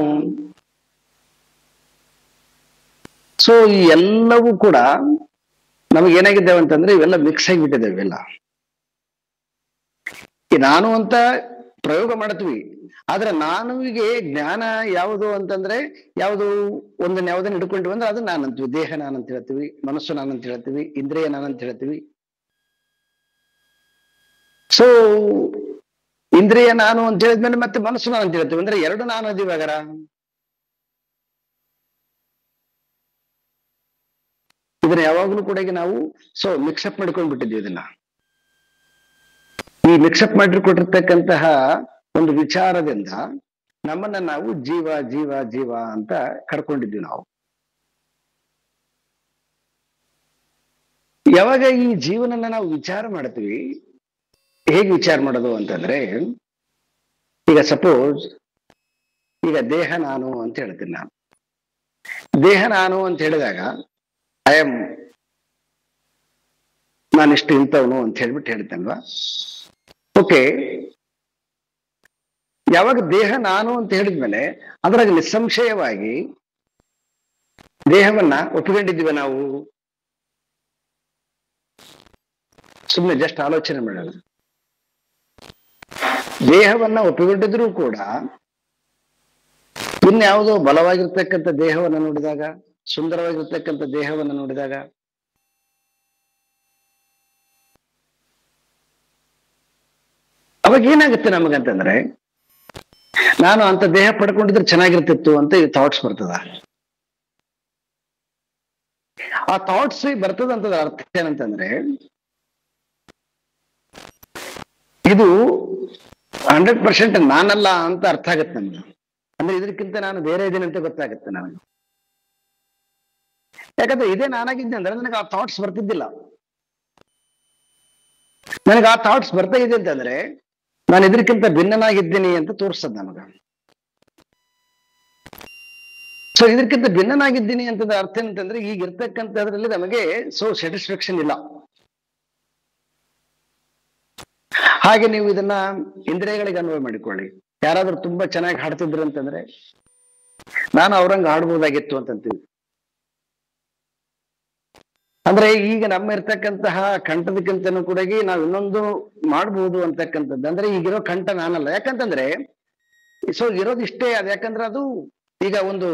[SPEAKER 1] ಸೊ ಈ ಎಲ್ಲವೂ ಕೂಡ ನಮಗೆ ಏನಾಗಿದ್ದೇವೆ ಅಂತಂದ್ರೆ ಇವೆಲ್ಲ ಮಿಕ್ಸ್ ಆಗಿಬಿಟ್ಟಿದ್ದೇವೆ ಇವೆಲ್ಲ. ಈ ನಾನು ಅಂತ ಪ್ರಯೋಗ ಮಾಡ್ತೀವಿ, ಆದ್ರೆ ನಾನುವಿಗೆ ಜ್ಞಾನ ಯಾವುದು ಅಂತಂದ್ರೆ ಯಾವುದು ಒಂದನ್ನ ಯಾವ್ದನ್ನ ಹಿಡ್ಕೊಂಡ್ವಿ ಅಂದ್ರೆ ಅದು ನಾನಂತೀವಿ. ದೇಹ ನಾನಂತ ಹೇಳ್ತೀವಿ, ಮನಸ್ಸು ನಾನಂತ ಹೇಳ್ತೀವಿ, ಇಂದ್ರಿಯ ನಾನಂತ ಹೇಳ್ತೀವಿ. ಸೊ ಇಂದ್ರಿಯ ನಾನು ಅಂತ ಹೇಳಿದ್ಮೇಲೆ ಮತ್ತೆ ಮನಸ್ಸು ನಾನು ಅಂತ ಹೇಳ್ತೀವಿ, ಅಂದ್ರೆ ಎರಡು ನಾನು ಅದೀವಿ ಆಗರ. ಇದನ್ನ ಯಾವಾಗಲೂ ಕೂಡ ಈಗ ನಾವು ಮಿಕ್ಸಪ್ ಮಾಡ್ಕೊಂಡ್ಬಿಟ್ಟಿದ್ವಿ. ಇದನ್ನ ಈ ಮಿಕ್ಸಪ್ ಮಾಡಿಕೊಟ್ಟಿರ್ತಕ್ಕಂತಹ ಒಂದು ವಿಚಾರದಿಂದ ನಮ್ಮನ್ನ ನಾವು ಜೀವ ಜೀವ ಜೀವ ಅಂತ ಕರ್ಕೊಂಡಿದ್ವಿ ನಾವು. ಯಾವಾಗ ಈ ಜೀವನನ್ನ ನಾವು ವಿಚಾರ ಮಾಡ್ತೀವಿ, ಹೇಗೆ ವಿಚಾರ ಮಾಡೋದು ಅಂತಂದ್ರೆ, ಈಗ ಸಪೋಸ್ ಈಗ ದೇಹ ನಾನು ಅಂತ ಹೇಳ್ತೀನಿ ನಾನು. ದೇಹ ನಾನು ಅಂತ ಹೇಳಿದಾಗ ನಾನಿಷ್ಟು ಇಂಥವನು ಅಂತ ಹೇಳ್ಬಿಟ್ಟು ಹೇಳ್ತೇನಲ್ವಾ? ಓಕೆ, ಯಾವಾಗ ದೇಹ ನಾನು ಅಂತ ಹೇಳಿದ್ಮೇಲೆ ಅದ್ರಾಗ ನಿಸ್ಸಂಶಯವಾಗಿ ದೇಹವನ್ನ ಒಪ್ಪಿಕೊಂಡಿದ್ದೀವಿ ನಾವು. ಸುಮ್ಮನೆ ಜಸ್ಟ್ ಆಲೋಚನೆ ಮಾಡೋಣ. ದೇಹವನ್ನ ಒಪ್ಪಿಕೊಂಡಿದ್ರೂ ಕೂಡ ಇನ್ಯಾವುದೋ ಬಲವಾಗಿರ್ತಕ್ಕಂಥ ದೇಹವನ್ನು ನೋಡಿದಾಗ, ಸುಂದರವಾಗಿರ್ತಕ್ಕಂಥ ದೇಹವನ್ನು ನೋಡಿದಾಗ ಅವಾಗ ಏನಾಗುತ್ತೆ ನಮಗಂತಂದ್ರೆ, ನಾನು ಅಂತ ದೇಹ ಪಡ್ಕೊಂಡಿದ್ರೆ ಚೆನ್ನಾಗಿರ್ತಿತ್ತು ಅಂತ ಈ ಥಾಟ್ಸ್ ಬರ್ತದ. ಆ ಥಾಟ್ಸ್ ಬರ್ತದಂತದ ಅರ್ಥ ಏನಂತಂದ್ರೆ, ಇದು 100% ನಾನಲ್ಲ ಅಂತ ಅರ್ಥ ಆಗತ್ತೆ ನಮ್ಗೆ. ಅಂದ್ರೆ ಇದಕ್ಕಿಂತ ನಾನು ಬೇರೆ ಇದ್ದೀನಿ ಅಂತ ಗೊತ್ತಾಗುತ್ತೆ ನನಗೆ. ಯಾಕಂದ್ರೆ ಇದೇ ನಾನಾಗಿದ್ದೆ ಅಂದ್ರೆ ನನಗೆ ಆ ಥಾಟ್ಸ್ ಬರ್ತಿದ್ದಿಲ್ಲ. ನನಗೆ ಆ ಥಾಟ್ಸ್ ಬರ್ತಾ ಇದೆ ಅಂತಂದ್ರೆ ನಾನು ಇದಕ್ಕಿಂತ ಭಿನ್ನನಾಗಿದ್ದೀನಿ ಅಂತ ತೋರಿಸ್ತದ ನಮಗ. ಸೊ ಇದಕ್ಕಿಂತ ಭಿನ್ನನಾಗಿದ್ದೀನಿ ಅಂತದ ಅರ್ಥ ಏನಂತಂದ್ರೆ, ಈಗ ಇರ್ತಕ್ಕಂಥದ್ರಲ್ಲಿ ನಮಗೆ ಸ್ಯಾಟಿಸ್ಫ್ಯಾಕ್ಷನ್ ಇಲ್ಲ. ಹಾಗೆ ನೀವು ಇದನ್ನ ಇಂದ್ರಿಯಗಳಿಗೆ ಅನ್ವಯ ಮಾಡಿಕೊಳ್ಳಿ. ಯಾರಾದ್ರೂ ತುಂಬಾ ಚೆನ್ನಾಗಿ ಹಾಡ್ತಿದ್ರು ಅಂತಂದ್ರೆ ನಾನು ಅವ್ರಂಗ ಹಾಡ್ಬೋದಾಗಿತ್ತು ಅಂತಂತೀವಿ. ಅಂದ್ರೆ ಈಗ ನಮ್ಮ ಇರ್ತಕ್ಕಂತಹ ಕಂಠದಕ್ಕಿಂತನೂ ಕೂಡ ನಾವು ಇನ್ನೊಂದು ಮಾಡ್ಬೋದು ಅಂತಕ್ಕಂಥದ್ದು. ಅಂದ್ರೆ ಈಗಿರೋ ಕಂಠ ನಾನಲ್ಲ. ಯಾಕಂತಂದ್ರೆ ಇರೋದು ಇಷ್ಟೇ. ಅದು ಯಾಕಂದ್ರೆ ಅದು ಈಗ ಒಂದು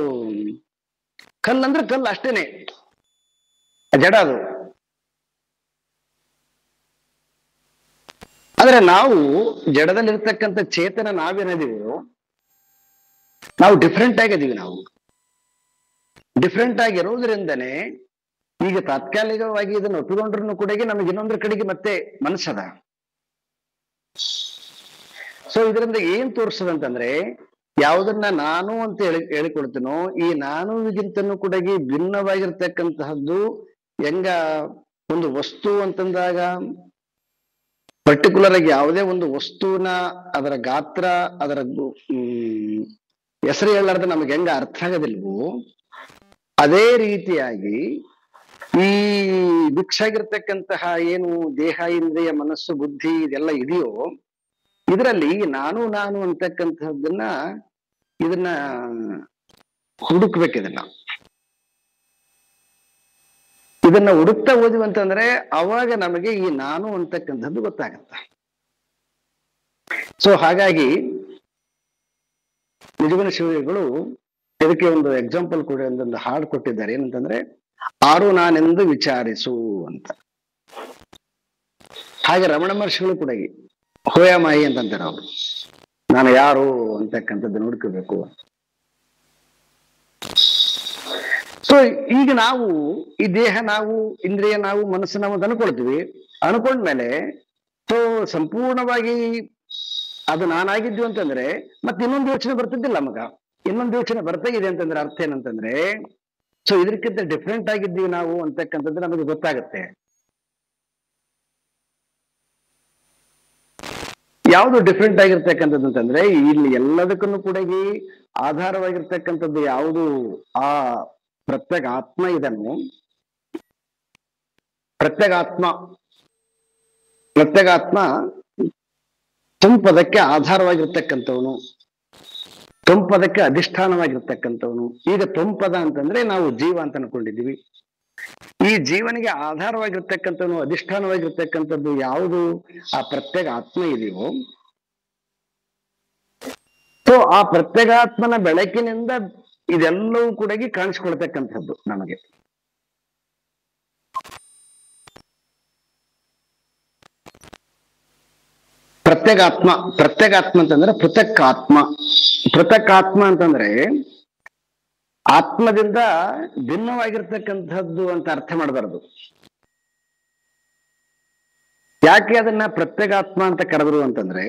[SPEAKER 1] ಕಲ್ಲು ಅಂದ್ರೆ ಕಲ್ಲು ಅಷ್ಟೇನೆ, ಜಡ ಅದು. ಆದ್ರೆ ನಾವು ಜಡದಲ್ಲಿರ್ತಕ್ಕಂಥ ಚೇತನ ನಾವೇನಿದೀವೋ ನಾವು ಡಿಫ್ರೆಂಟ್ ಆಗಿದೀವಿ. ನಾವು ಡಿಫ್ರೆಂಟ್ ಆಗಿರೋದ್ರಿಂದನೇ ಈಗ ತಾತ್ಕಾಲಿಕವಾಗಿ ಇದನ್ನು ಒಪ್ಪಿಕೊಂಡ್ರು ಕೂಡ ನಮಗೆ ಇನ್ನೊಂದ್ರ ಕಡೆಗೆ ಮತ್ತೆ ಮನಸ್ಸದ. ಸೊ ಇದರಿಂದ ಏನ್ ತೋರಿಸ್ತದಂತಂದ್ರೆ, ಯಾವುದನ್ನ ನಾನು ಅಂತ ಹೇಳಿಕೊಡ್ತೀನೋ ಈ ನಾನುವಿಗಿಂತನೂ ಕೂಡ ಭಿನ್ನವಾಗಿರ್ತಕ್ಕಂತಹದ್ದು ಹೆಂಗ ಒಂದು ವಸ್ತು ಅಂತಂದಾಗ ಪರ್ಟಿಕ್ಯುಲರ್ ಆಗಿ ಯಾವುದೇ ಒಂದು ವಸ್ತುವಿನ ಅದರ ಗಾತ್ರ ಅದರ ಹೆಸರು ಹೇಳಲಾರ್ದ ನಮಗೆ ಹೆಂಗ ಅರ್ಥ ಆಗೋದಿಲ್ವೋ ಅದೇ ರೀತಿಯಾಗಿ ಈ ಭಿಕ್ಷಾಗಿರ್ತಕ್ಕಂತಹ ಏನು ದೇಹ ಇಂದ್ರಿಯ ಮನಸ್ಸು ಬುದ್ಧಿ ಇದೆಲ್ಲ ಇದೆಯೋ ಇದರಲ್ಲಿ ನಾನು ನಾನು ಅಂತಕ್ಕಂಥದ್ದನ್ನ ಇದನ್ನ ಹುಡುಕ್ಬೇಕು ಇದನ್ನ ಹುಡುಕ್ತಾ ಹೋದ್ವಿ ಅಂತಂದ್ರೆ ಅವಾಗ ನಮಗೆ ಈ ನಾನು ಅಂತಕ್ಕಂಥದ್ದು ಗೊತ್ತಾಗತ್ತ. ಸೊ ಹಾಗಾಗಿ ನಿಜಗುಣ ಶಿವಗಳು ಇದಕ್ಕೆ ಒಂದು ಎಕ್ಸಾಂಪಲ್ ಕೂಡ ಒಂದು ಹಾಡು ಕೊಟ್ಟಿದ್ದಾರೆ. ಏನಂತಂದ್ರೆ ಆರು ನಾನೆಂದು ವಿಚಾರಿಸು ಅಂತ. ಹಾಗೆ ರಮಣ ಮಹರ್ಷಿಗಳು ಕೂಡ ಹೋಯಮಾಯಿ ಅಂತಂತಾರೆ ಅವರು, ನಾನು ಯಾರು ಅಂತಕ್ಕಂಥದ್ದು ನೋಡ್ಕೋಬೇಕು. ಸೊ ಈಗ ನಾವು ಈ ದೇಹ ನಾವು ಇಂದ್ರಿಯ ನಾವು ಮನಸ್ಸು ನಾವು ಅನ್ಕೊಳ್ತೀವಿ. ಅನ್ಕೊಂಡ್ಮೇಲೆ ಸೊ ಸಂಪೂರ್ಣವಾಗಿ ಅದು ನಾನಾಗಿದ್ವಿ ಅಂತಂದ್ರೆ ಮತ್ತೆ ಇನ್ನೊಂದು ಯೋಚನೆ ಬರ್ತಿದ್ದಿಲ್ಲ ಮಗ. ಇನ್ನೊಂದು ಯೋಚನೆ ಬರ್ತಾ ಇದೆ ಅಂತಂದ್ರೆ ಅರ್ಥ ಏನಂತಂದ್ರೆ ಸೊ ಇದಕ್ಕಿಂತ ಡಿಫ್ರೆಂಟ್ ಆಗಿದ್ದೀವಿ ನಾವು ಅಂತಕ್ಕಂಥದ್ದು ನಮಗೆ ಗೊತ್ತಾಗುತ್ತೆ. ಯಾವುದು ಡಿಫ್ರೆಂಟ್ ಆಗಿರ್ತಕ್ಕಂಥದ್ದು ಅಂತಂದ್ರೆ ಇಲ್ಲಿ ಎಲ್ಲದಕ್ಕೂ ಕೂಡ ಆಧಾರವಾಗಿರ್ತಕ್ಕಂಥದ್ದು ಯಾವುದು ಆ ಪ್ರತ್ಯೇಕ ಆತ್ಮ ಇದನ್ನು ಪ್ರತ್ಯೇಗಾತ್ಮ ತಂಪದಕ್ಕೆ ಆಧಾರವಾಗಿರ್ತಕ್ಕಂಥವನು, ತಂಪದಕ್ಕೆ ಅಧಿಷ್ಠಾನವಾಗಿರ್ತಕ್ಕಂಥವನು. ಈಗ ತಂಪದ ಅಂತಂದ್ರೆ ನಾವು ಜೀವ ಅಂತ ಅನ್ಕೊಂಡಿದ್ದೀವಿ. ಈ ಜೀವನಿಗೆ ಆಧಾರವಾಗಿರ್ತಕ್ಕಂಥವನು ಅಧಿಷ್ಠಾನವಾಗಿರ್ತಕ್ಕಂಥದ್ದು ಯಾವುದು ಆ ಪ್ರತ್ಯೇಕ ಆತ್ಮ ಇದೆಯೋ ಸೊ ಆ ಪ್ರತ್ಯೇಗಾತ್ಮನ ಬೆಳಕಿನಿಂದ ಇದೆಲ್ಲವೂ ಕೂಡ ಕಾಣಿಸ್ಕೊಳ್ತಕ್ಕಂಥದ್ದು ನಮಗೆ. ಪ್ರತ್ಯೇಗಾತ್ಮ ಅಂತಂದ್ರೆ ಪೃಥಕ್ ಆತ್ಮ ಅಂತಂದ್ರೆ ಆತ್ಮದಿಂದ ಭಿನ್ನವಾಗಿರ್ತಕ್ಕಂಥದ್ದು ಅಂತ ಅರ್ಥ ಮಾಡಬಾರದು. ಯಾಕೆ ಅದನ್ನ ಪ್ರತ್ಯೇಗಾತ್ಮ ಅಂತ ಕರೆದ್ರು ಅಂತಂದ್ರೆ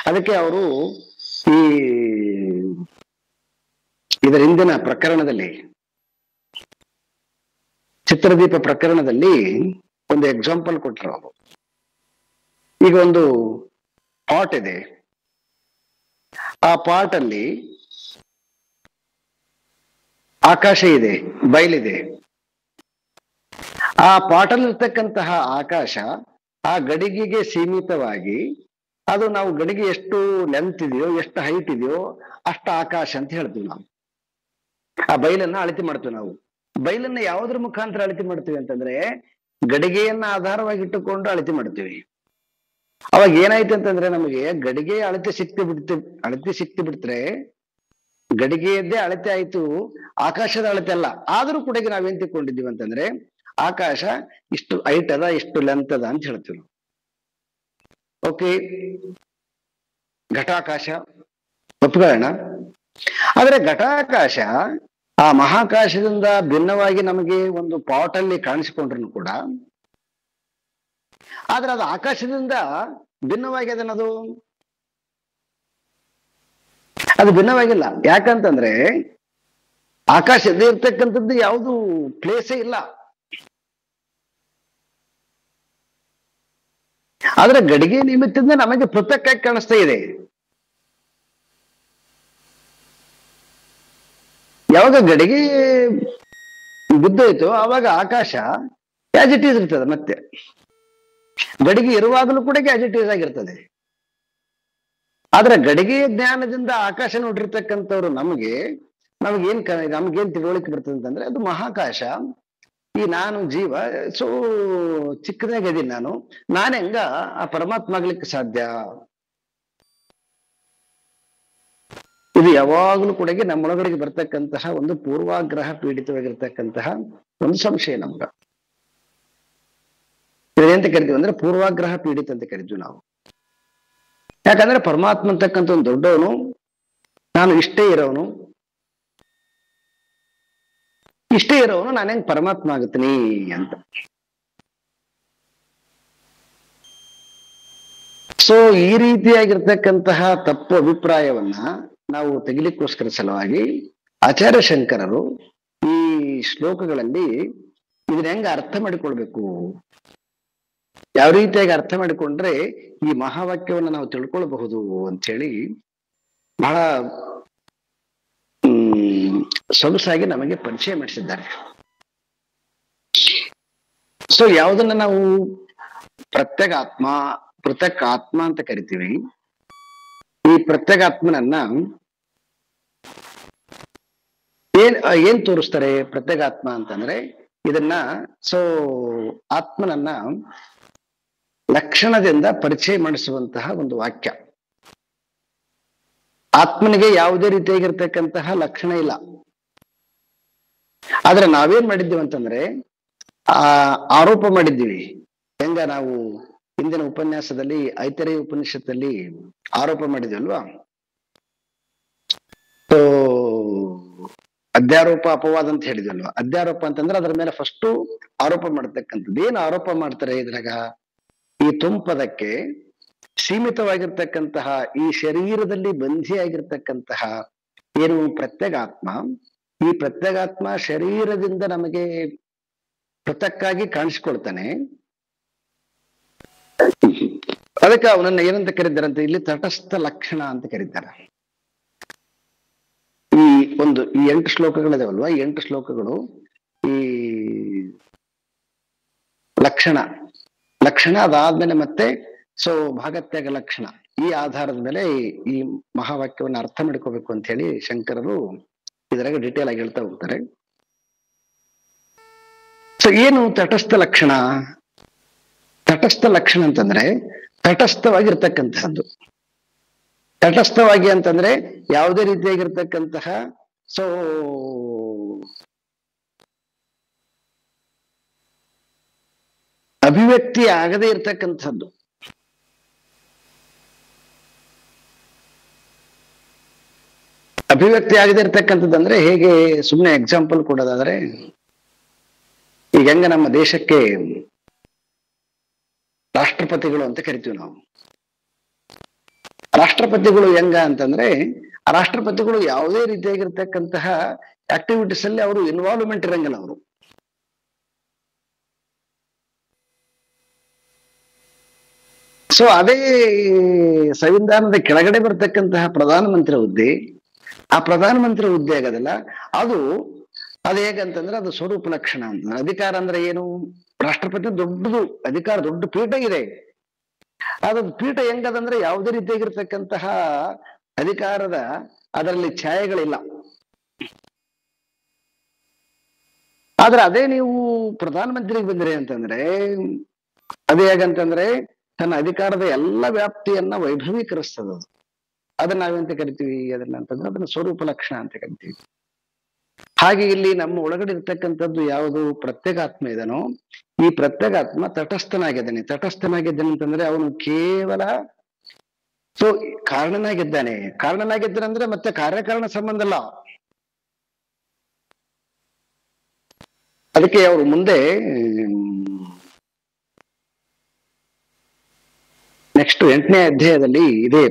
[SPEAKER 1] ಅದಕ್ಕೆ ಅವರು ಈ ಇದರ ಹಿಂದಿನ ಪ್ರಕರಣದಲ್ಲಿ ಚಿತ್ರದೀಪ ಪ್ರಕರಣದಲ್ಲಿ ಒಂದು ಎಕ್ಸಾಂಪಲ್ ಕೊಟ್ಟರು ಅವರು. ಈಗ ಒಂದು ಪಾಟ್ ಇದೆ, ಆ ಪಾಟ್ ಅಲ್ಲಿ ಆಕಾಶ ಇದೆ, ಬಯಲಿದೆ. ಆ ಪಾಟಲ್ಲಿ ಇರ್ತಕ್ಕಂತಹ ಆಕಾಶ ಆ ಗಡಿಗೆಗೆ ಸೀಮಿತವಾಗಿ ಅದು ನಾವು ಗಡಿಗೆ ಎಷ್ಟು ಲೆಂತ್ ಇದೆಯೋ ಎಷ್ಟು ಹೈಟ್ ಇದೆಯೋ ಅಷ್ಟು ಆಕಾಶ ಅಂತ ಹೇಳ್ತೀವಿ ನಾವು. ಆ ಬಯಲನ್ನ ಅಳತೆ ಮಾಡ್ತೀವಿ ನಾವು. ಬಯಲನ್ನ ಯಾವುದ್ರ ಮುಖಾಂತರ ಅಳತೆ ಮಾಡ್ತೀವಿ ಅಂತಂದ್ರೆ ಗಡಿಗೆಯನ್ನ ಆಧಾರವಾಗಿ ಅಳತೆ ಮಾಡ್ತೀವಿ. ಅವಾಗ ಏನಾಯ್ತು ಅಂತಂದ್ರೆ ನಮಗೆ ಗಡಿಗೆ ಅಳತೆ ಸಿಕ್ತಿ ಬಿಡ್ತಾರೆ ಗಡಿಗೆಯದ್ದೇ ಅಳತೆ ಆಯ್ತು, ಆಕಾಶದ ಅಳತೆ ಅಲ್ಲ. ಆದ್ರೂ ಕೂಡ ನಾವೇನ್ ತಿಳ್ಕೊಂಡಿದ್ದೀವಿ ಅಂತಂದ್ರೆ ಆಕಾಶ ಇಷ್ಟು ಹೈಟ್ ಅದ ಇಷ್ಟು ಲೆಂತ್ ಅದ ಅಂತ ಹೇಳ್ತೀವಿ ನಾವು. ಓಕೆ, ಘಟಾಕಾಶ ಒಪ್ಕೊಳ್ಳೋಣ. ಆದ್ರೆ ಘಟಾಕಾಶ ಆ ಮಹಾಕಾಶದಿಂದ ಭಿನ್ನವಾಗಿ ನಮಗೆ ಒಂದು ಪಾಟ್ ಅಲ್ಲಿ ಕಾಣಿಸಿಕೊಂಡ್ರು ಕೂಡ ಆದ್ರೆ ಅದು ಆಕಾಶದಿಂದ ಭಿನ್ನವಾಗಿ ಅದನ್ನದು ಅದು ಭಿನ್ನವಾಗಿಲ್ಲ. ಯಾಕಂತಂದ್ರೆ ಆಕಾಶದ ಇರ್ತಕ್ಕಂಥದ್ದು ಯಾವುದು ಪ್ಲೇಸೇ ಇಲ್ಲ. ಆದ್ರೆ ಗಡಿಗೆ ನಿಮಿತ್ತದಿಂದ ನಮಗೆ ಪೃಥಕ್ಕಾಗಿ ಕಾಣಿಸ್ತಾ ಇದೆ. ಯಾವಾಗ ಗಡಿಗೆ ಬಿದ್ದೋಯ್ತು ಆವಾಗ ಆಕಾಶ ಆಸ್ ಇಟ್ ಈಸ್ ಇರ್ತದೆ. ಮತ್ತೆ ಗಡಿಗೆ ಇರುವಾಗಲೂ ಕೂಡ ಆಸ್ ಇಟ್ ಈಸ್ ಆಗಿರ್ತದೆ. ಆದ್ರೆ ಗಡಿಗೆಯ ಜ್ಞಾನದಿಂದ ಆಕಾಶ ನೋಡಿರ್ತಕ್ಕಂಥವ್ರು ನಮಗೇನ್ ತಿಳುವಳಿಕೆ ಬರ್ತದೆ ಅಂತಂದ್ರೆ ಅದು ಮಹಾಕಾಶ. ಈ ನಾನು ಜೀವ, ಸೊ ಚಿಕ್ಕದಾಗಿದ್ದೀನಿ ನಾನು ಹೆಂಗ ಆ ಪರಮಾತ್ಮ ಆಗ್ಲಿಕ್ಕೆ ಸಾಧ್ಯ? ಇದು ಯಾವಾಗಲೂ ಕೂಡ ನಮ್ಮೊಳಗಡೆಗೆ ಬರ್ತಕ್ಕಂತಹ ಒಂದು ಪೂರ್ವಾಗ್ರಹ ಪೀಡಿತವಾಗಿರ್ತಕ್ಕಂತಹ ಒಂದು ಸಂಶಯ ನಮ್ಗ. ಇದೇಂತ ಕರಿತೀವಿ ಅಂದ್ರೆ ಪೂರ್ವಾಗ್ರಹ ಪೀಡಿತ ಅಂತ ಕರಿತೀವಿ ನಾವು. ಯಾಕಂದ್ರೆ ಪರಮಾತ್ಮ ಅಂತಕ್ಕಂಥ ಒಂದು ದೊಡ್ಡವನು, ನಾನು ಇಷ್ಟೇ ಇರೋನು ನಾನು ಹೆಂಗ್ ಪರಮಾತ್ಮ ಆಗುತ್ತೀನಿ ಅಂತ. ಸೊ ಈ ರೀತಿಯಾಗಿರ್ತಕ್ಕಂತಹ ತಪ್ಪು ಅಭಿಪ್ರಾಯವನ್ನ ನಾವು ತೆಗಿಲಿಕ್ಕೋಸ್ಕರ ಸಲುವಾಗಿ ಆಚಾರ್ಯ ಶಂಕರರು ಈ ಶ್ಲೋಕಗಳಲ್ಲಿ ಇದನ್ನ ಹೆಂಗ ಅರ್ಥ ಮಾಡಿಕೊಳ್ಬೇಕು, ಯಾವ ರೀತಿಯಾಗಿ ಅರ್ಥ ಮಾಡಿಕೊಂಡ್ರೆ ಈ ಮಹಾವಾಕ್ಯವನ್ನು ನಾವು ತಿಳ್ಕೊಳ್ಬಹುದು ಅಂತ ಹೇಳಿ ಬಹಳ ಸೊಗಸಾಗಿ ನಮಗೆ ಪರಿಚಯ ಮಾಡಿಸಿದ್ದಾರೆ. ಸೊ ಯಾವುದನ್ನ ನಾವು ಪ್ರತ್ಯಗಾತ್ಮ ಪೃಥಕ್ ಆತ್ಮ ಅಂತ ಕರಿತೀವಿ, ಈ ಪ್ರತ್ಯಗಾತ್ಮನನ್ನ ಏನ್ ತೋರಿಸ್ತಾರೆ ಪ್ರತ್ಯಗಾತ್ಮ ಅಂತಂದ್ರೆ ಇದನ್ನ ಸೊ ಆತ್ಮನನ್ನ ಲಕ್ಷಣದಿಂದ ಪರಿಚಯ ಮಾಡಿಸುವಂತಹ ಒಂದು ವಾಕ್ಯ. ಆತ್ಮನಿಗೆ ಯಾವುದೇ ರೀತಿಯಾಗಿರ್ತಕ್ಕಂತಹ ಲಕ್ಷಣ ಇಲ್ಲ. ಆದ್ರೆ ನಾವೇನ್ ಮಾಡಿದ್ದೀವಿ ಅಂತಂದ್ರೆ ಆರೋಪ ಮಾಡಿದ್ದೀವಿ. ಹೆಂಗ ನಾವು ಹಿಂದಿನ ಉಪನ್ಯಾಸದಲ್ಲಿ ಐತರೇಯ ಉಪನಿಷತ್ತಲ್ಲಿ ಆರೋಪ ಮಾಡಿದ್ವಲ್ವಾ, ಸೊ ಅಧ್ಯಾರೋಪ ಅಪವಾದ ಅಂತ ಹೇಳಿದ್ವಲ್ವಾ. ಅಧ್ಯಾರೋಪ ಅಂತಂದ್ರೆ ಅದರ ಮೇಲೆ ಫಸ್ಟ್ ಆರೋಪ ಮಾಡತಕ್ಕಂಥದ್ದು. ಏನ್ ಆರೋಪ ಮಾಡ್ತಾರೆ ಇದ್ರಾಗ, ಈ ತುಂಪದಕ್ಕೆ ಸೀಮಿತವಾಗಿರ್ತಕ್ಕಂತಹ ಈ ಶರೀರದಲ್ಲಿ ಬಂಧಿಯಾಗಿರ್ತಕ್ಕಂತಹ ಏನು ಪ್ರತ್ಯಗಾತ್ಮ, ಈ ಪ್ರತ್ಯಗಾತ್ಮ ಶರೀರದಿಂದ ನಮಗೆ ಪೃಥಕ್ಕಾಗಿ ಕಾಣಿಸ್ಕೊಳ್ತಾನೆ. ಅದಕ್ಕೆ ಅವನನ್ನ ಏನಂತ ಕರೀತಾರಂತೆ ಇಲ್ಲಿ ತಟಸ್ಥ ಲಕ್ಷಣ ಅಂತ ಕರೀತಾರೆ. ಈ 8 ಶ್ಲೋಕಗಳಿದಾವಲ್ವಾ, ಈ 8 ಶ್ಲೋಕಗಳು ಈ ಲಕ್ಷಣ ಅದಾದ್ಮೇಲೆ ಮತ್ತೆ ಸೊ ಭಾಗತ್ಯಾಗ ಲಕ್ಷಣ, ಈ ಆಧಾರದ ಮೇಲೆ ಈ ಮಹಾವಾಕ್ಯವನ್ನು ಅರ್ಥ ಮಾಡ್ಕೋಬೇಕು ಅಂತ ಹೇಳಿ ಶಂಕರರು ಇದರಾಗ ಡಿಟೇಲ್ ಆಗಿ ಹೇಳ್ತಾ ಹೋಗ್ತಾರೆ. ಸೊ ಏನು ತಟಸ್ಥ ಲಕ್ಷಣ? ತಟಸ್ಥ ಲಕ್ಷಣ ಅಂತಂದ್ರೆ ತಟಸ್ಥವಾಗಿರ್ತಕ್ಕಂಥದ್ದು. ತಟಸ್ಥವಾಗಿ ಅಂತಂದ್ರೆ ಯಾವುದೇ ರೀತಿಯಾಗಿರ್ತಕ್ಕಂತಹ ಸೊ ಅಭಿವ್ಯಕ್ತಿ ಆಗದೇ ಇರ್ತಕ್ಕಂಥದ್ದು. ಅಭಿವ್ಯಕ್ತಿ ಆಗದೆ ಇರ್ತಕ್ಕಂಥದ್ದಂದ್ರೆ ಹೇಗೆ, ಸುಮ್ಮನೆ ಎಕ್ಸಾಂಪಲ್ ಕೊಡೋದಾದ್ರೆ ಈಗ ಹೆಂಗ ನಮ್ಮ ದೇಶಕ್ಕೆ ರಾಷ್ಟ್ರಪತಿಗಳು ಅಂತ ಕರಿತೀವಿ ನಾವು. ರಾಷ್ಟ್ರಪತಿಗಳು ಹೆಂಗ ಅಂತಂದ್ರೆ ಆ ರಾಷ್ಟ್ರಪತಿಗಳು ಯಾವುದೇ ರೀತಿಯಾಗಿರ್ತಕ್ಕಂತಹ ಆಕ್ಟಿವಿಟೀಸ್ ಅಲ್ಲಿ ಅವರು ಇನ್ವಾಲ್ವ್ಮೆಂಟ್ ಇರಂಗಿಲ್ಲ. ಅವರು ಸೊ ಅದೇ ಸಂವಿಧಾನದ ಕೆಳಗಡೆ ಬರ್ತಕ್ಕಂತಹ ಪ್ರಧಾನಮಂತ್ರಿ ಹುದ್ದೆ, ಆ ಪ್ರಧಾನಮಂತ್ರಿ ಹುದ್ದೆ ಆಗೋದಿಲ್ಲ. ಅದು ಹೇಗಂತಂದ್ರೆ ಅದು ಸ್ವರೂಪ ಲಕ್ಷಣ ಅಂತ. ಅಧಿಕಾರ ಅಂದ್ರೆ ಏನು, ರಾಷ್ಟ್ರಪತಿ ದೊಡ್ಡದು ಅಧಿಕಾರ, ದೊಡ್ಡ ಪೀಠ ಇದೆ. ಅದು ಪೀಠ ಹೆಂಗದಂದ್ರೆ ಯಾವುದೇ ರೀತಿಯಾಗಿರ್ತಕ್ಕಂತಹ ಅಧಿಕಾರದ ಅದರಲ್ಲಿ ಛಾಯೆಗಳಿಲ್ಲ. ಆದ್ರೆ ಅದೇ ನೀವು ಪ್ರಧಾನಮಂತ್ರಿಗೆ ಬಂದ್ರಿ ಅಂತಂದ್ರೆ ಅದೇ ಹೇಗಂತಂದ್ರೆ ತನ್ನ ಅಧಿಕಾರದ ಎಲ್ಲ ವ್ಯಾಪ್ತಿಯನ್ನ ವೈಭವೀಕರಿಸ್ತದ. ಅದನ್ನ ನಾವೆಂತ ಕರಿತೀವಿ ಅದನ್ನ ಅಂತಂದ್ರೆ ಅದನ್ನ ಸ್ವರೂಪ ಲಕ್ಷಣ ಅಂತ ಕರಿತೀವಿ. ಹಾಗೆ ಇಲ್ಲಿ ನಮ್ಮ ಒಳಗಡೆ ಇರ್ತಕ್ಕಂಥದ್ದು ಯಾವುದು ಪ್ರತ್ಯೇಗಾತ್ಮ ಇದನೋ, ಈ ಪ್ರತ್ಯೇಗಾತ್ಮ ತಟಸ್ಥನಾಗಿದ್ದಾನೆ ಅಂತಂದ್ರೆ ಅವನು ಕೇವಲ ಸೊ ಕಾರಣನಾಗಿದ್ದಾನೆ ಅಂದ್ರೆ ಮತ್ತೆ ಕಾರ್ಯಕಾರಣ ಸಂಬಂಧ ಅಲ್ಲ. ಅದಕ್ಕೆ ಅವರು ಮುಂದೆ ನೆಕ್ಸ್ಟ್ 8ನೇ ಅಧ್ಯಾಯದಲ್ಲಿ ಇದೇ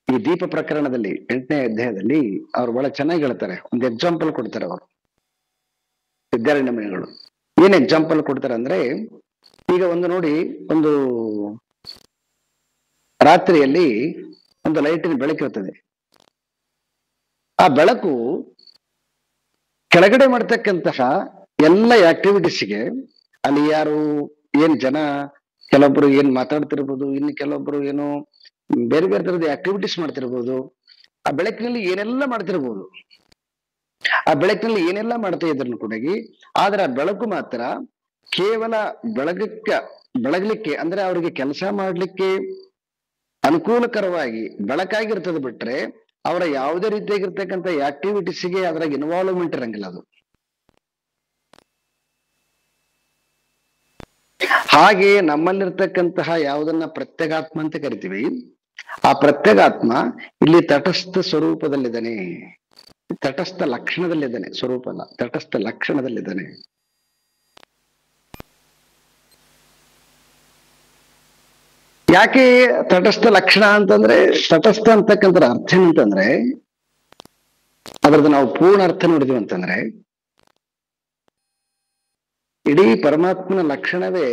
[SPEAKER 1] ಈ ದೀಪ ಪ್ರಕರಣದಲ್ಲಿ 8ನೇ ಅಧ್ಯಾಯದಲ್ಲಿ ಅವ್ರು ಬಹಳ ಚೆನ್ನಾಗಿ ಹೇಳ್ತಾರೆ. ಒಂದು ಎಕ್ಸಾಂಪಲ್ ಕೊಡ್ತಾರೆ ಅವರು ವಿದ್ಯಾರಣ್ಯ ಮುನಿಗಳು. ಏನ್ ಎಕ್ಸಾಂಪಲ್ ಕೊಡ್ತಾರೆ ಅಂದ್ರೆ, ಈಗ ನೋಡಿ ಒಂದು ರಾತ್ರಿಯಲ್ಲಿ ಒಂದು ಲೈಟಿನ ಬೆಳಕಿರ್ತದೆ. ಆ ಬೆಳಕು ಕೆಳಗಡೆ ಮಾಡ್ತಕ್ಕಂತಹ ಎಲ್ಲ ಆಕ್ಟಿವಿಟೀಸ್ಗೆ ಅಲ್ಲಿ ಏನ್ ಜನ ಕೆಲವೊಬ್ರು ಏನ್ ಮಾತಾಡ್ತಿರ್ಬೋದು, ಇನ್ನು ಕೆಲವೊಬ್ರು ಏನು ಬೇರೆ ಬೇರೆ ತರದ ಆಕ್ಟಿವಿಟೀಸ್ ಮಾಡ್ತಿರ್ಬೋದು. ಆ ಬೆಳಕಿನಲ್ಲಿ ಏನೆಲ್ಲ ಮಾಡ್ತಿರ್ಬೋದು, ಆ ಬೆಳಕಿನಲ್ಲಿ ಏನೆಲ್ಲ ಮಾಡ್ತಾ ಇದ್ರು ಕೂಡ, ಆದ್ರೆ ಆ ಬೆಳಕು ಮಾತ್ರ ಕೇವಲ ಬೆಳಗಲಿಕ್ಕೆ ಅಂದ್ರೆ ಅವ್ರಿಗೆ ಕೆಲಸ ಮಾಡ್ಲಿಕ್ಕೆ ಅನುಕೂಲಕರವಾಗಿ ಬೆಳಕಾಗಿರ್ತದೆ ಬಿಟ್ರೆ ಅವರ ಯಾವುದೇ ರೀತಿಯಾಗಿರ್ತಕ್ಕಂಥ ಆಕ್ಟಿವಿಟೀಸ್ಗೆ ಅದ್ರಾಗ ಇನ್ವಾಲ್ವ್ಮೆಂಟ್ ಇರಂಗಿಲ್ಲ. ಅದು ಹಾಗೆ ನಮ್ಮಲ್ಲಿರ್ತಕ್ಕಂತಹ ಯಾವುದನ್ನ ಪ್ರತ್ಯಗಾತ್ಮ ಅಂತ ಕರಿತೀವಿ, ಆ ಪ್ರತ್ಯಗಾತ್ಮ ಇಲ್ಲಿ ತಟಸ್ಥ ಸ್ವರೂಪದಲ್ಲಿದ್ದಾನೆ, ತಟಸ್ಥ ಲಕ್ಷಣದಲ್ಲಿದ್ದಾನೆ. ಸ್ವರೂಪ ಅಲ್ಲ, ತಟಸ್ಥ ಲಕ್ಷಣದಲ್ಲಿದ್ದಾನೆ. ಯಾಕೆ ತಟಸ್ಥ ಲಕ್ಷಣ ಅಂತಂದ್ರೆ, ತಟಸ್ಥ ಅಂತಕ್ಕಂಥ ಅರ್ಥ ಏನಂತಂದ್ರೆ, ಅದ್ರದ್ದು ನಾವು ಪೂರ್ಣ ಅರ್ಥ ನೋಡಿದ್ವಿ ಅಂತಂದ್ರೆ, ಇಡೀ ಪರಮಾತ್ಮನ ಲಕ್ಷಣವೇ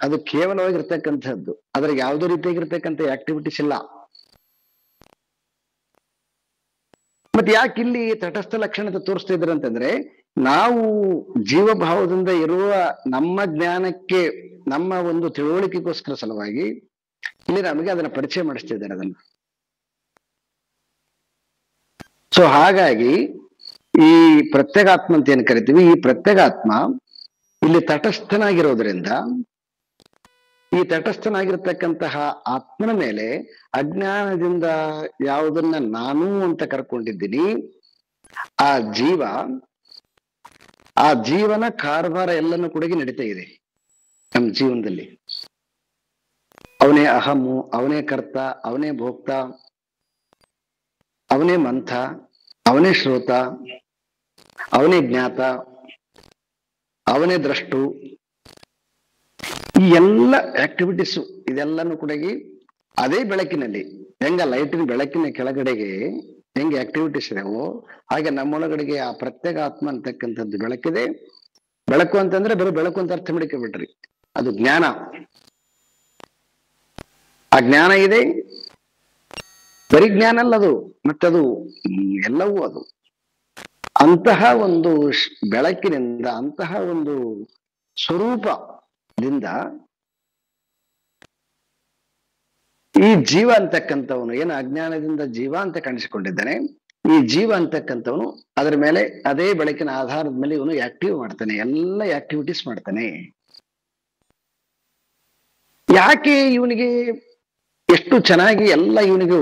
[SPEAKER 1] ಅದು ಕೇವಲವಾಗಿರ್ತಕ್ಕಂಥದ್ದು. ಅದ್ರಾಗ ಯಾವುದೇ ರೀತಿಯಾಗಿರ್ತಕ್ಕಂಥ ಆಕ್ಟಿವಿಟೀಸ್ ಇಲ್ಲ. ಮತ್ತೆ ಯಾಕೆ ಇಲ್ಲಿ ತಟಸ್ಥ ಲಕ್ಷಣ ತೋರಿಸ್ತಾ ಇದ್ದಾರೆ ಅಂತಂದ್ರೆ, ನಾವು ಜೀವಭಾವದಿಂದ ಇರುವ ನಮ್ಮ ಜ್ಞಾನಕ್ಕೆ, ನಮ್ಮ ಒಂದು ತಿಳುವಳಿಕೆಗೋಸ್ಕರ ಸಲುವಾಗಿ ಇಲ್ಲಿ ನಮಗೆ ಅದನ್ನ ಪರಿಚಯ ಮಾಡಿಸ್ತಿದ್ದಾರೆ ಅದನ್ನ. ಸೊ ಹಾಗಾಗಿ ಈ ಪ್ರತ್ಯೇಗಾತ್ಮ ಅಂತ ಏನ್ ಕರಿತೀವಿ, ಈ ಪ್ರತ್ಯೇಗಾತ್ಮ ಇಲ್ಲಿ ತಟಸ್ಥನಾಗಿರೋದ್ರಿಂದ, ಈ ತಟಸ್ಥನಾಗಿರ್ತಕ್ಕಂತಹ ಆತ್ಮನ ಮೇಲೆ ಅಜ್ಞಾನದಿಂದ ಯಾವುದನ್ನ ನಾನು ಅಂತ ಕರ್ಕೊಂಡಿದ್ದೀನಿ, ಆ ಜೀವ, ಆ ಜೀವನ ಕಾರವಾರ ಎಲ್ಲನೂ ಕೂಡ ನಡೀತಾ ಇದೆ ನಮ್ಮ ಜೀವನದಲ್ಲಿ. ಅವನೇ ಅಹಮು, ಅವನೇ ಕರ್ತ, ಅವನೇ ಭೋಕ್ತ, ಅವನೇ ಮಂಥ, ಅವನೇ ಶ್ರೋತ, ಅವನೇ ಜ್ಞಾತ, ಅವನೇ ದ್ರಷ್ಟು. ಈ ಎಲ್ಲ ಆಕ್ಟಿವಿಟೀಸು ಇದೆಲ್ಲನೂ ಕೂಡ ಅದೇ ಬೆಳಕಿನಲ್ಲಿ, ಹೆಂಗ ಲೈಟಿನ ಬೆಳಕಿನ ಕೆಳಗಡೆಗೆ ಹೆಂಗೆ ಆಕ್ಟಿವಿಟೀಸ್ ಇದಾವೋ ಹಾಗೆ ನಮ್ಮೊಳಗಡೆಗೆ ಆ ಪ್ರತ್ಯೇಗಾತ್ಮ ಅಂತಕ್ಕಂಥದ್ದು ಬೆಳಕಿದೆ. ಬೆಳಕು ಅಂತಂದ್ರೆ ಬರೀ ಬೆಳಕು ಅಂತ ಅರ್ಥ ಮಾಡ್ಕೊಬಿಟ್ರಿ, ಅದು ಜ್ಞಾನ. ಆ ಜ್ಞಾನ ಇದೆ, ಬರೀ ಜ್ಞಾನ ಅಲ್ಲ ಅದು, ಮತ್ತದು ಎಲ್ಲವೂ ಅದು. ಅಂತಹ ಒಂದು ಬೆಳಕಿನಿಂದ, ಅಂತಹ ಒಂದು ಸ್ವರೂಪದಿಂದ ಈ ಜೀವ ಅಂತಕ್ಕಂಥವನು ಏನು ಅಜ್ಞಾನದಿಂದ ಜೀವ ಅಂತ ಕಾಣಿಸಿಕೊಂಡಿದ್ದಾನೆ, ಈ ಜೀವ ಅಂತಕ್ಕಂಥವನು ಅದರ ಮೇಲೆ ಅದೇ ಬೆಳಕಿನ ಆಧಾರದ ಮೇಲೆ ಇವನು ಆಕ್ಟಿವ್ ಮಾಡ್ತಾನೆ, ಎಲ್ಲ ಆಕ್ಟಿವಿಟೀಸ್ ಮಾಡ್ತಾನೆ. ಯಾಕೆ ಇವನಿಗೆ ಎಷ್ಟು ಚೆನ್ನಾಗಿ ಎಲ್ಲ ಇವನಿಗೆ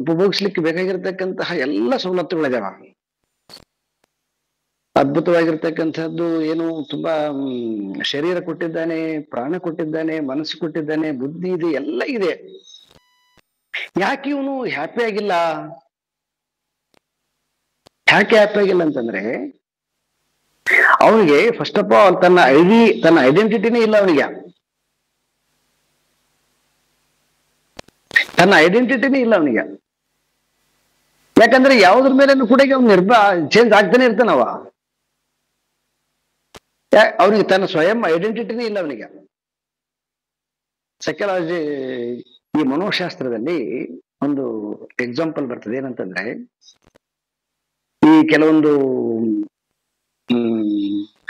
[SPEAKER 1] ಉಪಭೋಗಿಸ್ಲಿಕ್ಕೆ ಬೇಕಾಗಿರ್ತಕ್ಕಂತಹ ಎಲ್ಲ ಸವಲತ್ತುಗಳಿದಾವ. ಅದ್ಭುತವಾಗಿರ್ತಕ್ಕಂಥದ್ದು ಏನು, ತುಂಬಾ ಶರೀರ ಕೊಟ್ಟಿದ್ದಾನೆ, ಪ್ರಾಣ ಕೊಟ್ಟಿದ್ದಾನೆ, ಮನಸ್ಸು ಕೊಟ್ಟಿದ್ದಾನೆ, ಬುದ್ಧಿ ಇದೆ, ಎಲ್ಲ ಇದೆ. ಯಾಕೆ ಇವನು ಹ್ಯಾಪಿ ಆಗಿಲ್ಲ? ಯಾಕೆ ಹ್ಯಾಪಿ ಆಗಿಲ್ಲ ಅಂತಂದ್ರೆ, ಅವನಿಗೆ ಫಸ್ಟ್ ಆಫ್ ಆಲ್ ತನ್ನ ಐಡೆಂಟಿಟಿನೇ ಇಲ್ಲ ಅವನಿಗೆ. ತನ್ನ ಐಡೆಂಟಿಟಿನೇ ಇಲ್ಲ ಅವನಿಗೆ. ಯಾಕಂದ್ರೆ ಯಾವುದ್ರ ಮೇಲೆ ಕೂಡ ಅವ್ನು ಚೇಂಜ್ ಆಗ್ತಾನೆ ಇರ್ತಾನವ. ಅವನಿಗೆ ತನ್ನ ಸ್ವಯಂ ಐಡೆಂಟಿಟಿನೇ ಇಲ್ಲ ಅವನಿಗೆ. ಸೈಕಾಲಜಿ, ಈ ಮನೋಶಾಸ್ತ್ರದಲ್ಲಿ ಒಂದು ಎಕ್ಸಾಂಪಲ್ ಬರ್ತದೆ. ಏನಂತಂದ್ರೆ, ಈ ಕೆಲವೊಂದು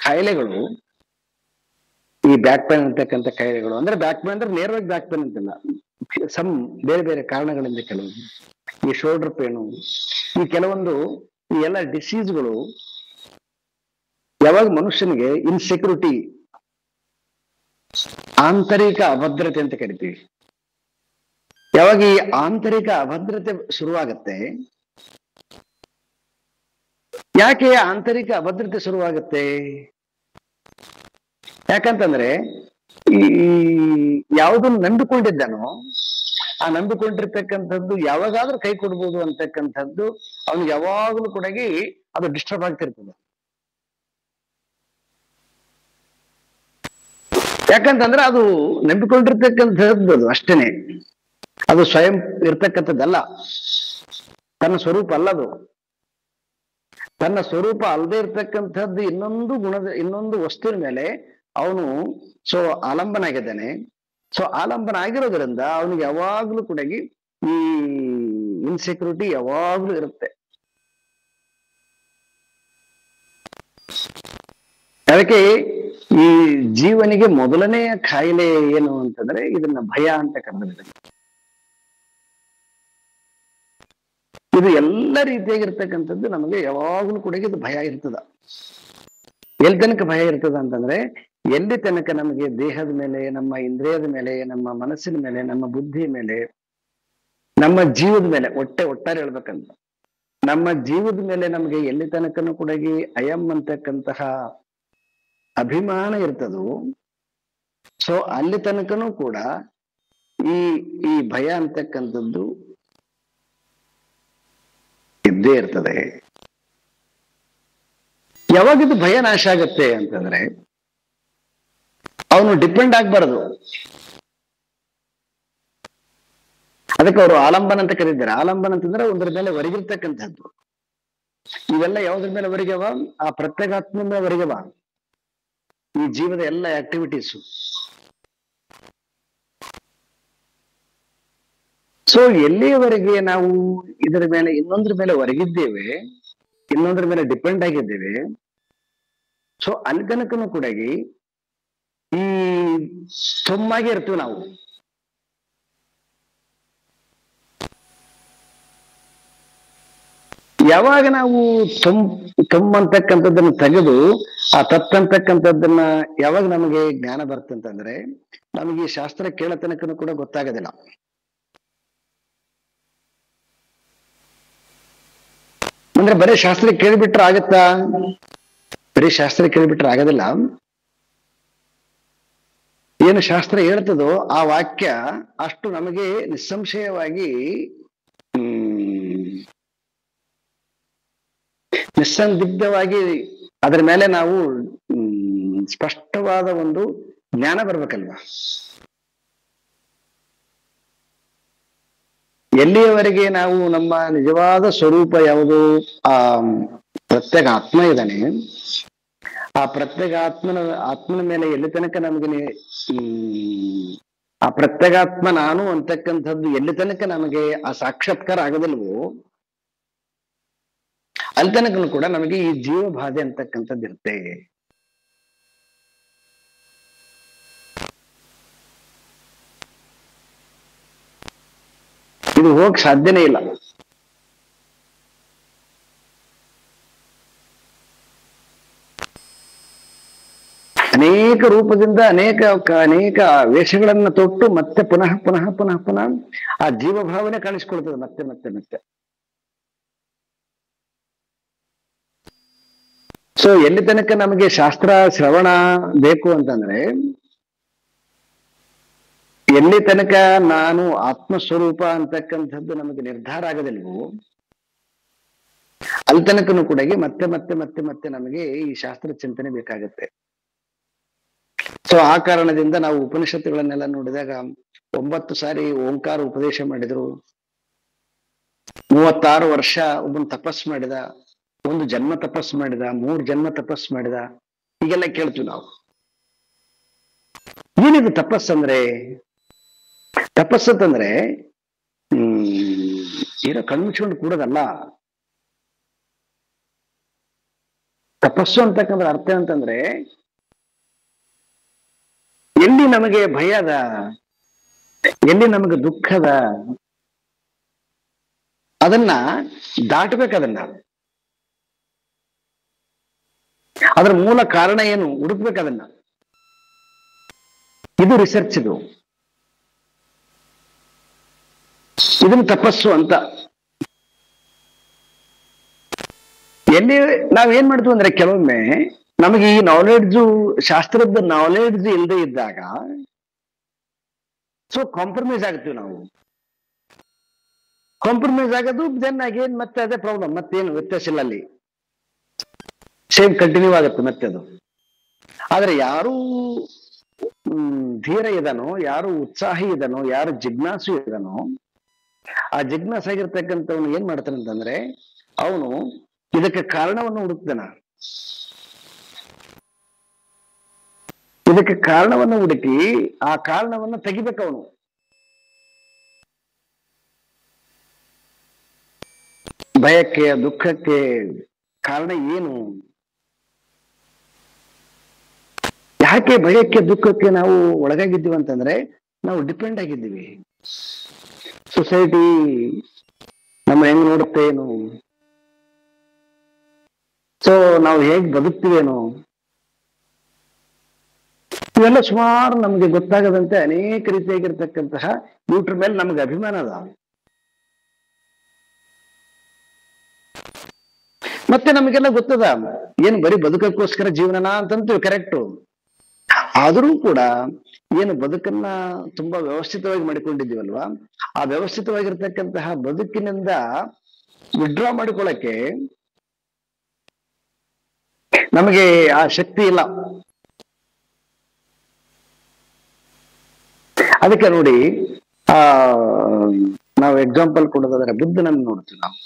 [SPEAKER 1] ಕಾಯಿಲೆಗಳು, ಈ ಬ್ಯಾಕ್ ಪೇನ್ ಅಂತಕ್ಕಂಥ ಕಾಯಿಲೆಗಳು, ಅಂದ್ರೆ ಬ್ಯಾಕ್ ಪೇನ್ ಅಂದ್ರೆ ನೇರವಾಗಿ ಬ್ಯಾಕ್ ಪೇನ್ ಅಂತಿಲ್ಲ, ಸಮ್ ಬೇರೆ ಬೇರೆ ಕಾರಣಗಳಿಂದ ಕೆಲವೊಂದು, ಈ ಶೋಲ್ಡರ್ ಪೇನು, ಈ ಕೆಲವೊಂದು ಈ ಎಲ್ಲ ಡಿಸೀಸ್ಗಳು ಯಾವಾಗ ಮನುಷ್ಯನಿಗೆ ಇನ್ಸೆಕ್ಯೂರಿಟಿ, ಆಂತರಿಕ ಅಭದ್ರತೆ ಅಂತ ಕರಿತೀವಿ, ಯಾವಾಗ ಈ ಆಂತರಿಕ ಅಭದ್ರತೆ ಶುರುವಾಗತ್ತೆ. ಯಾಕೆ ಆಂತರಿಕ ಅಭದ್ರತೆ ಶುರುವಾಗತ್ತೆ? ಯಾಕಂತಂದ್ರೆ ಈ ಯಾವುದನ್ನು ನಂಬಿಕೊಂಡಿದ್ದಾನೋ ಆ ನಂಬಿಕೊಂಡಿರ್ತಕ್ಕಂಥದ್ದು ಯಾವಾಗಾದ್ರೂ ಕೈ ಕೊಡ್ಬೋದು ಅಂತಕ್ಕಂಥದ್ದು ಅವನಿಗೆ ಯಾವಾಗಲೂ ಕೂಡ ಅದು ಡಿಸ್ಟರ್ಬ್ ಆಗ್ತಿರ್ತದೆ. ಯಾಕಂತಂದ್ರೆ ಅದು ನಂಬಿಕೊಂಡಿರ್ತಕ್ಕಂಥದ್ದು, ಅದು ಅಷ್ಟೇನೆ, ಅದು ಸ್ವಯಂ ಇರ್ತಕ್ಕಂಥದ್ದಲ್ಲ, ತನ್ನ ಸ್ವರೂಪ ಅಲ್ಲದು. ತನ್ನ ಸ್ವರೂಪ ಅಲ್ಲದೆ ಇರ್ತಕ್ಕಂಥದ್ದು ಇನ್ನೊಂದು ವಸ್ತುವಿನ ಮೇಲೆ ಅವನು ಆಲಂಬನ ಆಗಿದ್ದಾನೆ. ಆಲಂಬನ ಆಗಿರೋದ್ರಿಂದ ಅವನಿಗೆ ಯಾವಾಗ್ಲೂ ಕೂಡ ಈ ಇನ್ಸೆಕ್ಯೂರಿಟಿ ಯಾವಾಗ್ಲೂ ಇರುತ್ತೆ. ಅದಕ್ಕೆ ಈ ಜೀವನಿಗೆ ಮೊದಲನೆಯ ಕಾಯಿಲೆ ಏನು ಅಂತಂದ್ರೆ ಇದನ್ನ ಭಯ ಅಂತ ಕರೆದಿದ್ದಾರೆ. ಇದು ಎಲ್ಲ ರೀತಿಯಾಗಿರ್ತಕ್ಕಂಥದ್ದು ನಮಗೆ ಯಾವಾಗ್ಲೂ ಕೂಡ ಇದು ಭಯ ಇರ್ತದ. ಎಲ್ಲಿ ತನಕ ಭಯ ಇರ್ತದ ಅಂತಂದ್ರೆ, ಎಲ್ಲಿ ತನಕ ನಮಗೆ ದೇಹದ ಮೇಲೆ, ನಮ್ಮ ಇಂದ್ರಿಯದ ಮೇಲೆ, ನಮ್ಮ ಮನಸ್ಸಿನ ಮೇಲೆ, ನಮ್ಮ ಬುದ್ಧಿ ಮೇಲೆ, ನಮ್ಮ ಜೀವದ ಮೇಲೆ, ಒಟ್ಟಾರೆ ಹೇಳ್ಬೇಕಂತ ನಮ್ಮ ಜೀವದ ಮೇಲೆ ನಮಗೆ ಎಲ್ಲಿ ತನಕನೂ ಕೂಡ ಅಯಂ ಅಂತಕ್ಕಂತಹ ಅಭಿಮಾನ ಇರ್ತದೋ, ಅಲ್ಲಿ ತನಕನೂ ಕೂಡ ಈ ಭಯ ಅಂತಕ್ಕಂಥದ್ದು ಇದ್ದೇ ಇರ್ತದೆ. ಯಾವಾಗಿದು ಭಯ ನಾಶ ಆಗತ್ತೆ ಅಂತಂದ್ರೆ, ಅವನು ಡಿಪೆಂಡ್ ಆಗ್ಬಾರ್ದು. ಅದಕ್ಕೆ ಅವರು ಆಲಂಬನ ಅಂತ ಕರೀತಾರೆ. ಆಲಂಬನ ಅಂತಂದ್ರೆ ಒಂದ್ರ ಮೇಲೆ ಹೊರಗಿರ್ತಕ್ಕಂಥದ್ದು. ಇವೆಲ್ಲ ಯಾವುದ್ರ ಮೇಲೆ ಹೊರಗೆವ? ಆ ಪ್ರತ್ಯೇಗಾತ್ಮ ಮೇಲೆ ಹೊರಗೆವ ಈ ಜೀವದ ಎಲ್ಲ ಆಕ್ಟಿವಿಟೀಸು. ಸೊ ಎಲ್ಲಿಯವರೆಗೆ ನಾವು ಇದರ ಮೇಲೆ ಇನ್ನೊಂದ್ರ ಮೇಲೆ ಹೊರಗಿದ್ದೇವೆ, ಇನ್ನೊಂದ್ರ ಮೇಲೆ ಡಿಪೆಂಡ್ ಆಗಿದ್ದೇವೆ, ಸೊ ಅಲ್ಲಿ ತನಕನೂ ಕೂಡ ಈ ತೊಮ್ಮಾಗಿ ಇರ್ತೀವಿ ನಾವು. ಯಾವಾಗ ನಾವು ಅಂತಕ್ಕಂಥದ್ದನ್ನ ತೆಗೆದು ಆ ತತ್ತಂತಕ್ಕಂಥದ್ದನ್ನ ಯಾವಾಗ ನಮಗೆ ಜ್ಞಾನ ಬರ್ತಂತಂದ್ರೆ ನಮಗೆ ಈ ಶಾಸ್ತ್ರ ಕೇಳೋ ತನಕನೂ ಕೂಡ ಗೊತ್ತಾಗೋದಿಲ್ಲ. ಅಂದ್ರೆ ಬರೀ ಶಾಸ್ತ್ರ ಕೇಳಿಬಿಟ್ರೆ ಆಗತ್ತಾ? ಬರೀ ಶಾಸ್ತ್ರ ಕೇಳಿಬಿಟ್ರೆ ಆಗೋದಿಲ್ಲ. ಏನು ಶಾಸ್ತ್ರ ಹೇಳ್ತದೋ ಆ ವಾಕ್ಯ ಅಷ್ಟು ನಮಗೆ ನಿಸ್ಸಂಶಯವಾಗಿ ನಿಸ್ಸಂದಿಗ್ಧವಾಗಿ ಅದರ ಮೇಲೆ ನಾವು ಸ್ಪಷ್ಟವಾದ ಒಂದು ಜ್ಞಾನ ಬರ್ಬೇಕಲ್ವಾ? ಎಲ್ಲಿಯವರೆಗೆ ನಾವು ನಮ್ಮ ನಿಜವಾದ ಸ್ವರೂಪ ಯಾವುದು, ಆ ಪ್ರತ್ಯೇಕ ಆತ್ಮ ಇದ್ದಾನೆ, ಆ ಪ್ರತ್ಯೇಕ ಆತ್ಮನ ಮೇಲೆ ಎಲ್ಲಿ ತನಕ ನಮಗೆ ಆ ಪ್ರತ್ಯೇಗಾತ್ಮ ನಾನು ಅಂತಕ್ಕಂಥದ್ದು ಎಲ್ಲಿ ತನಕ ನಮಗೆ ಆ ಸಾಕ್ಷಾತ್ಕಾರ ಆಗದಿಲ್ವೋ ಅಲ್ಲಿ ತನಕನೂ ಕೂಡ ನಮಗೆ ಈ ಜೀವ ಬಾಧೆ ಅಂತಕ್ಕಂಥದ್ದು ಇರುತ್ತೆ. ಇದು ಹೋಗಕ್ ಸಾಧ್ಯನೇ ಇಲ್ಲ. ಅನೇಕ ರೂಪದಿಂದ ಅನೇಕ ವೇಷಗಳನ್ನ ತೊಟ್ಟು ಮತ್ತೆ ಪುನಃ ಪುನಃ ಪುನಃ ಪುನಃ ಆ ಜೀವ ಭಾವನೆ ಕಾಣಿಸ್ಕೊಳ್ತದೆ ಮತ್ತೆ ಮತ್ತೆ ಮತ್ತೆ. ಸೊ ಎಲ್ಲಿ ತನಕ ನಮಗೆ ಶಾಸ್ತ್ರ ಶ್ರವಣ ಬೇಕು ಅಂತಂದ್ರೆ, ಎಲ್ಲಿ ತನಕ ನಾನು ಆತ್ಮಸ್ವರೂಪ ಅಂತಕ್ಕಂಥದ್ದು ನಮಗೆ ನಿರ್ಧಾರ ಆಗದಿಲ್ವೋ ಅಲ್ಲಿ ತನಕನೂ ಕೂಡ ಮತ್ತೆ ಮತ್ತೆ ಮತ್ತೆ ಮತ್ತೆ ನಮಗೆ ಈ ಶಾಸ್ತ್ರ ಚಿಂತನೆ ಬೇಕಾಗತ್ತೆ. ಸೊ ಆ ಕಾರಣದಿಂದ ನಾವು ಉಪನಿಷತ್ತುಗಳನ್ನೆಲ್ಲ ನೋಡಿದಾಗ 9 ಸಾರಿ ಓಂಕಾರ ಉಪದೇಶ ಮಾಡಿದ್ರು, 36 ವರ್ಷ ಒಬ್ಬನ ತಪಸ್ ಮಾಡಿದ, 1 ಜನ್ಮ ತಪಸ್ ಮಾಡಿದ, 3 ಜನ್ಮ ತಪಸ್ ಮಾಡಿದ, ಹೀಗೆಲ್ಲ ಕೇಳ್ತೀವಿ ನಾವು. ಏನಿದು ತಪಸ್ಸಂದ್ರೆ? ತಪಸ್ಸಂತಂದ್ರೆ ಏನೋ ಕಣ್ಮುಚ್ಕೊಂಡು ಕೂಡೋದಲ್ಲ. ತಪಸ್ಸು ಅಂತಕ್ಕಂದ್ರೆ ಅರ್ಥ ಅಂತಂದ್ರೆ ಎಲ್ಲಿ ನಮಗೆ ಭಯದ, ಎಲ್ಲಿ ನಮಗೆ ದುಃಖದ, ಅದನ್ನ ದಾಟಬೇಕದನ್ನ. ಅದರ ಮೂಲ ಕಾರಣ ಏನು ಹುಡುಕ್ಬೇಕದನ್ನ. ಇದು ರಿಸರ್ಚ್. ಇದನ್ನ ತಪಸ್ಸು ಅಂತ. ಎಲ್ಲಿ ನಾವೇನ್ ಮಾಡ್ತೀವಿ ಅಂದ್ರೆ ಕೆಲವೊಮ್ಮೆ ನಮಗೆ ಈ ನಾಲೆಡ್ಜು, ಶಾಸ್ತ್ರದ ನಾಲೆಡ್ಜ್ ಇಲ್ಲದೆ ಇದ್ದಾಗ ಸೊ ಕಾಂಪ್ರಮೈಸ್ ಆಗ್ತೀವಿ ನಾವು. ಕಾಂಪ್ರಮೈಸ್ ಆಗೋದು ದೆನ್ ಅಗೇನ್ ಮತ್ತೆ ಅದೇ ಪ್ರಾಬ್ಲಮ್, ಮತ್ತೇನು ವ್ಯತ್ಯಾಸ ಇಲ್ಲ ಅಲ್ಲಿ, ಸೇಮ್ ಕಂಟಿನ್ಯೂ ಆಗುತ್ತೆ ಮತ್ತೆ ಅದು. ಆದ್ರೆ ಯಾರು ಧೀರ ಇದನೋ, ಯಾರು ಉತ್ಸಾಹಿ ಇದನೋ, ಯಾರು ಜಿಜ್ಞಾಸು ಇದನೋ, ಆ ಜಿಜ್ಞಾಸ ಆಗಿರ್ತಕ್ಕಂಥವನು ಏನ್ ಮಾಡ್ತಾನಂತಂದ್ರೆ ಅವನು ಇದಕ್ಕೆ ಕಾರಣವನ್ನು ಹುಡುಕ್ತಾನ. ಇದಕ್ಕೆ ಕಾರಣವನ್ನು ಹುಡುಕಿ ಆ ಕಾರಣವನ್ನು ತೆಗಿಬೇಕು ಅವನು. ಭಯಕ್ಕೆ, ದುಃಖಕ್ಕೆ ಕಾರಣ ಏನು? ಯಾಕೆ ಭಯಕ್ಕೆ ದುಃಖಕ್ಕೆ ನಾವು ಒಳಗಾಗಿದ್ದೀವಿ ಅಂತಂದ್ರೆ ನಾವು ಡಿಪೆಂಡ್ ಆಗಿದ್ದೀವಿ. ಸೊಸೈಟಿ ನಮ್ಮ ಹೆಂಗ್ ನೋಡುತ್ತೇನು, ಸೊ ನಾವು ಹೇಗ್ ಬದುಕ್ತೀವೇನೋ, ಇವೆಲ್ಲ ಸುಮಾರು ನಮ್ಗೆ ಗೊತ್ತಾಗದಂತೆ ಅನೇಕ ರೀತಿಯಾಗಿರ್ತಕ್ಕಂತಹ ಇವ್ರ ಮೇಲೆ ನಮ್ಗೆ ಅಭಿಮಾನ ಅದ. ಮತ್ತೆ ನಮಗೆಲ್ಲ ಗೊತ್ತದ ಏನು ಬರೀ ಬದುಕಕ್ಕೋಸ್ಕರ ಜೀವನನ ಅಂತಂತೀವಿ, ಕರೆಕ್ಟು. ಆದರೂ ಕೂಡ ಏನು ಬದುಕನ್ನ ತುಂಬಾ ವ್ಯವಸ್ಥಿತವಾಗಿ ಮಾಡಿಕೊಂಡಿದ್ದೀವಲ್ವಾ, ಆ ವ್ಯವಸ್ಥಿತವಾಗಿರ್ತಕ್ಕಂತಹ ಬದುಕಿನಿಂದ ವಿಡ್ರಾ ಮಾಡಿಕೊಳ್ಳಕ್ಕೆ ನಮಗೆ ಆ ಶಕ್ತಿ ಇಲ್ಲ. ಅದಕ್ಕೆ ನೋಡಿ ನಾವು ಎಕ್ಸಾಂಪಲ್ ಕೊಡೋದಾದ್ರೆ ಬುದ್ಧನನ್ನು ನೋಡ್ತೀವಿ ನಾವು.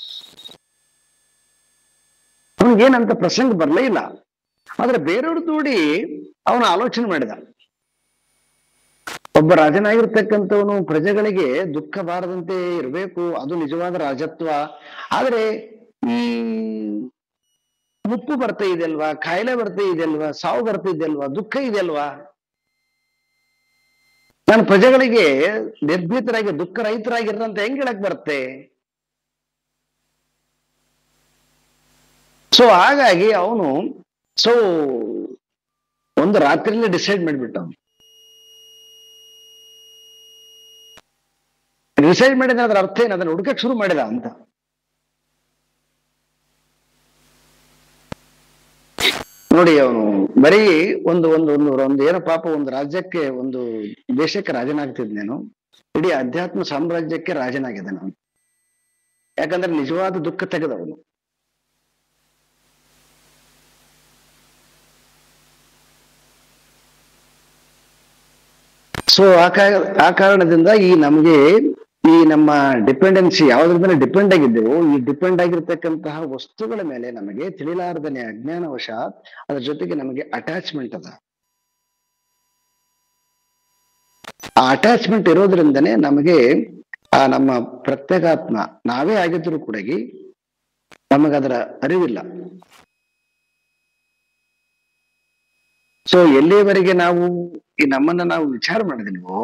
[SPEAKER 1] ಅವನಿಗೇನಂತ ಪ್ರಸಂಗ ಬರಲೇ ಇಲ್ಲ, ಆದ್ರೆ ಬೇರೆಯವ್ರ ನೋಡಿ ಅವನ ಆಲೋಚನೆ ಮಾಡಿದ. ಒಬ್ಬ ರಾಜನಾಗಿರ್ತಕ್ಕಂಥವನು ಪ್ರಜೆಗಳಿಗೆ ದುಃಖ ಬಾರದಂತೆ ಇರಬೇಕು, ಅದು ನಿಜವಾದ ರಾಜತ್ವ. ಆದ್ರೆ ಈ ಮುಪ್ಪು ಬರ್ತಾ ಇದೆಯಲ್ವಾ, ಕಾಯಿಲೆ ಬರ್ತಾ ಇದೆಯಲ್ವಾ, ಸಾವು ಬರ್ತಾ ಇದೆಯಲ್ವಾ, ದುಃಖ ಇದೆಯಲ್ವಾ, ನಾನು ಪ್ರಜೆಗಳಿಗೆ ನಿರ್ಭೀತರಾಗಿ ದುಃಖ ರಹಿತರಾಗಿರಂತ ಹೆಂಗ್ ಹೇಳಕ್ ಬರುತ್ತೆ? ಸೊ ಹಾಗಾಗಿ ಅವನು ಒಂದು ರಾತ್ರಿಯಲ್ಲಿ ಡಿಸೈಡ್ ಮಾಡಿಬಿಟ್ಟ. ಡಿಸೈಡ್ ಮಾಡಿದ ಅದ್ರ ಅರ್ಥ ಏನು, ಅದನ್ನ ಹುಡುಕಕ್ ಶುರು ಮಾಡಿದ ಅಂತ. ನೋಡಿ, ಅವನು ಬರೀ ಒಂದು ಒಂದು ಒಂದು ಒಂದು ಏನೋ ಪಾಪ ಒಂದು ರಾಜ್ಯಕ್ಕೆ, ಒಂದು ದೇಶಕ್ಕೆ ರಾಜನಾಗ್ತಿದ್ನೇನು, ಇಡೀ ಅಧ್ಯಾತ್ಮ ಸಾಮ್ರಾಜ್ಯಕ್ಕೆ ರಾಜನಾಗಿದ್ದಾನೆ ಅವನು. ಯಾಕಂದ್ರೆ ನಿಜವಾದ ದುಃಖ ತೆಗೆದವನು. ಸೊ ಆ ಕಾರಣದಿಂದ ಈ ನಮ್ಮ ಡಿಪೆಂಡೆನ್ಸಿ ಯಾವುದ್ರ ಮೇಲೆ ಡಿಪೆಂಡ್ ಆಗಿದ್ದೆವು, ಈ ಡಿಪೆಂಡ್ ಆಗಿರ್ತಕ್ಕಂತಹ ವಸ್ತುಗಳ ಮೇಲೆ ನಮಗೆ ತಿಳಿಲಾರ್ದನೆ ಅಜ್ಞಾನವಶಾತ್ ಅದ್ರ ಜೊತೆಗೆ ನಮಗೆ ಅಟ್ಯಾಚ್ಮೆಂಟ್ ಅದ. ಆ ಅಟ್ಯಾಚ್ಮೆಂಟ್ ಇರೋದ್ರಿಂದನೇ ನಮಗೆ ಆ ನಮ್ಮ ಪ್ರತ್ಯೇಗಾತ್ಮ ನಾವೇ ಆಗಿದ್ರು ಕೂಡ ನಮಗದರ ಅರಿವಿಲ್ಲ. ಸೊ ಎಲ್ಲಿಯವರೆಗೆ ನಾವು ನಮ್ಮನ್ನ ನಾವು ವಿಚಾರ ಮಾಡಿದ್ವೋ,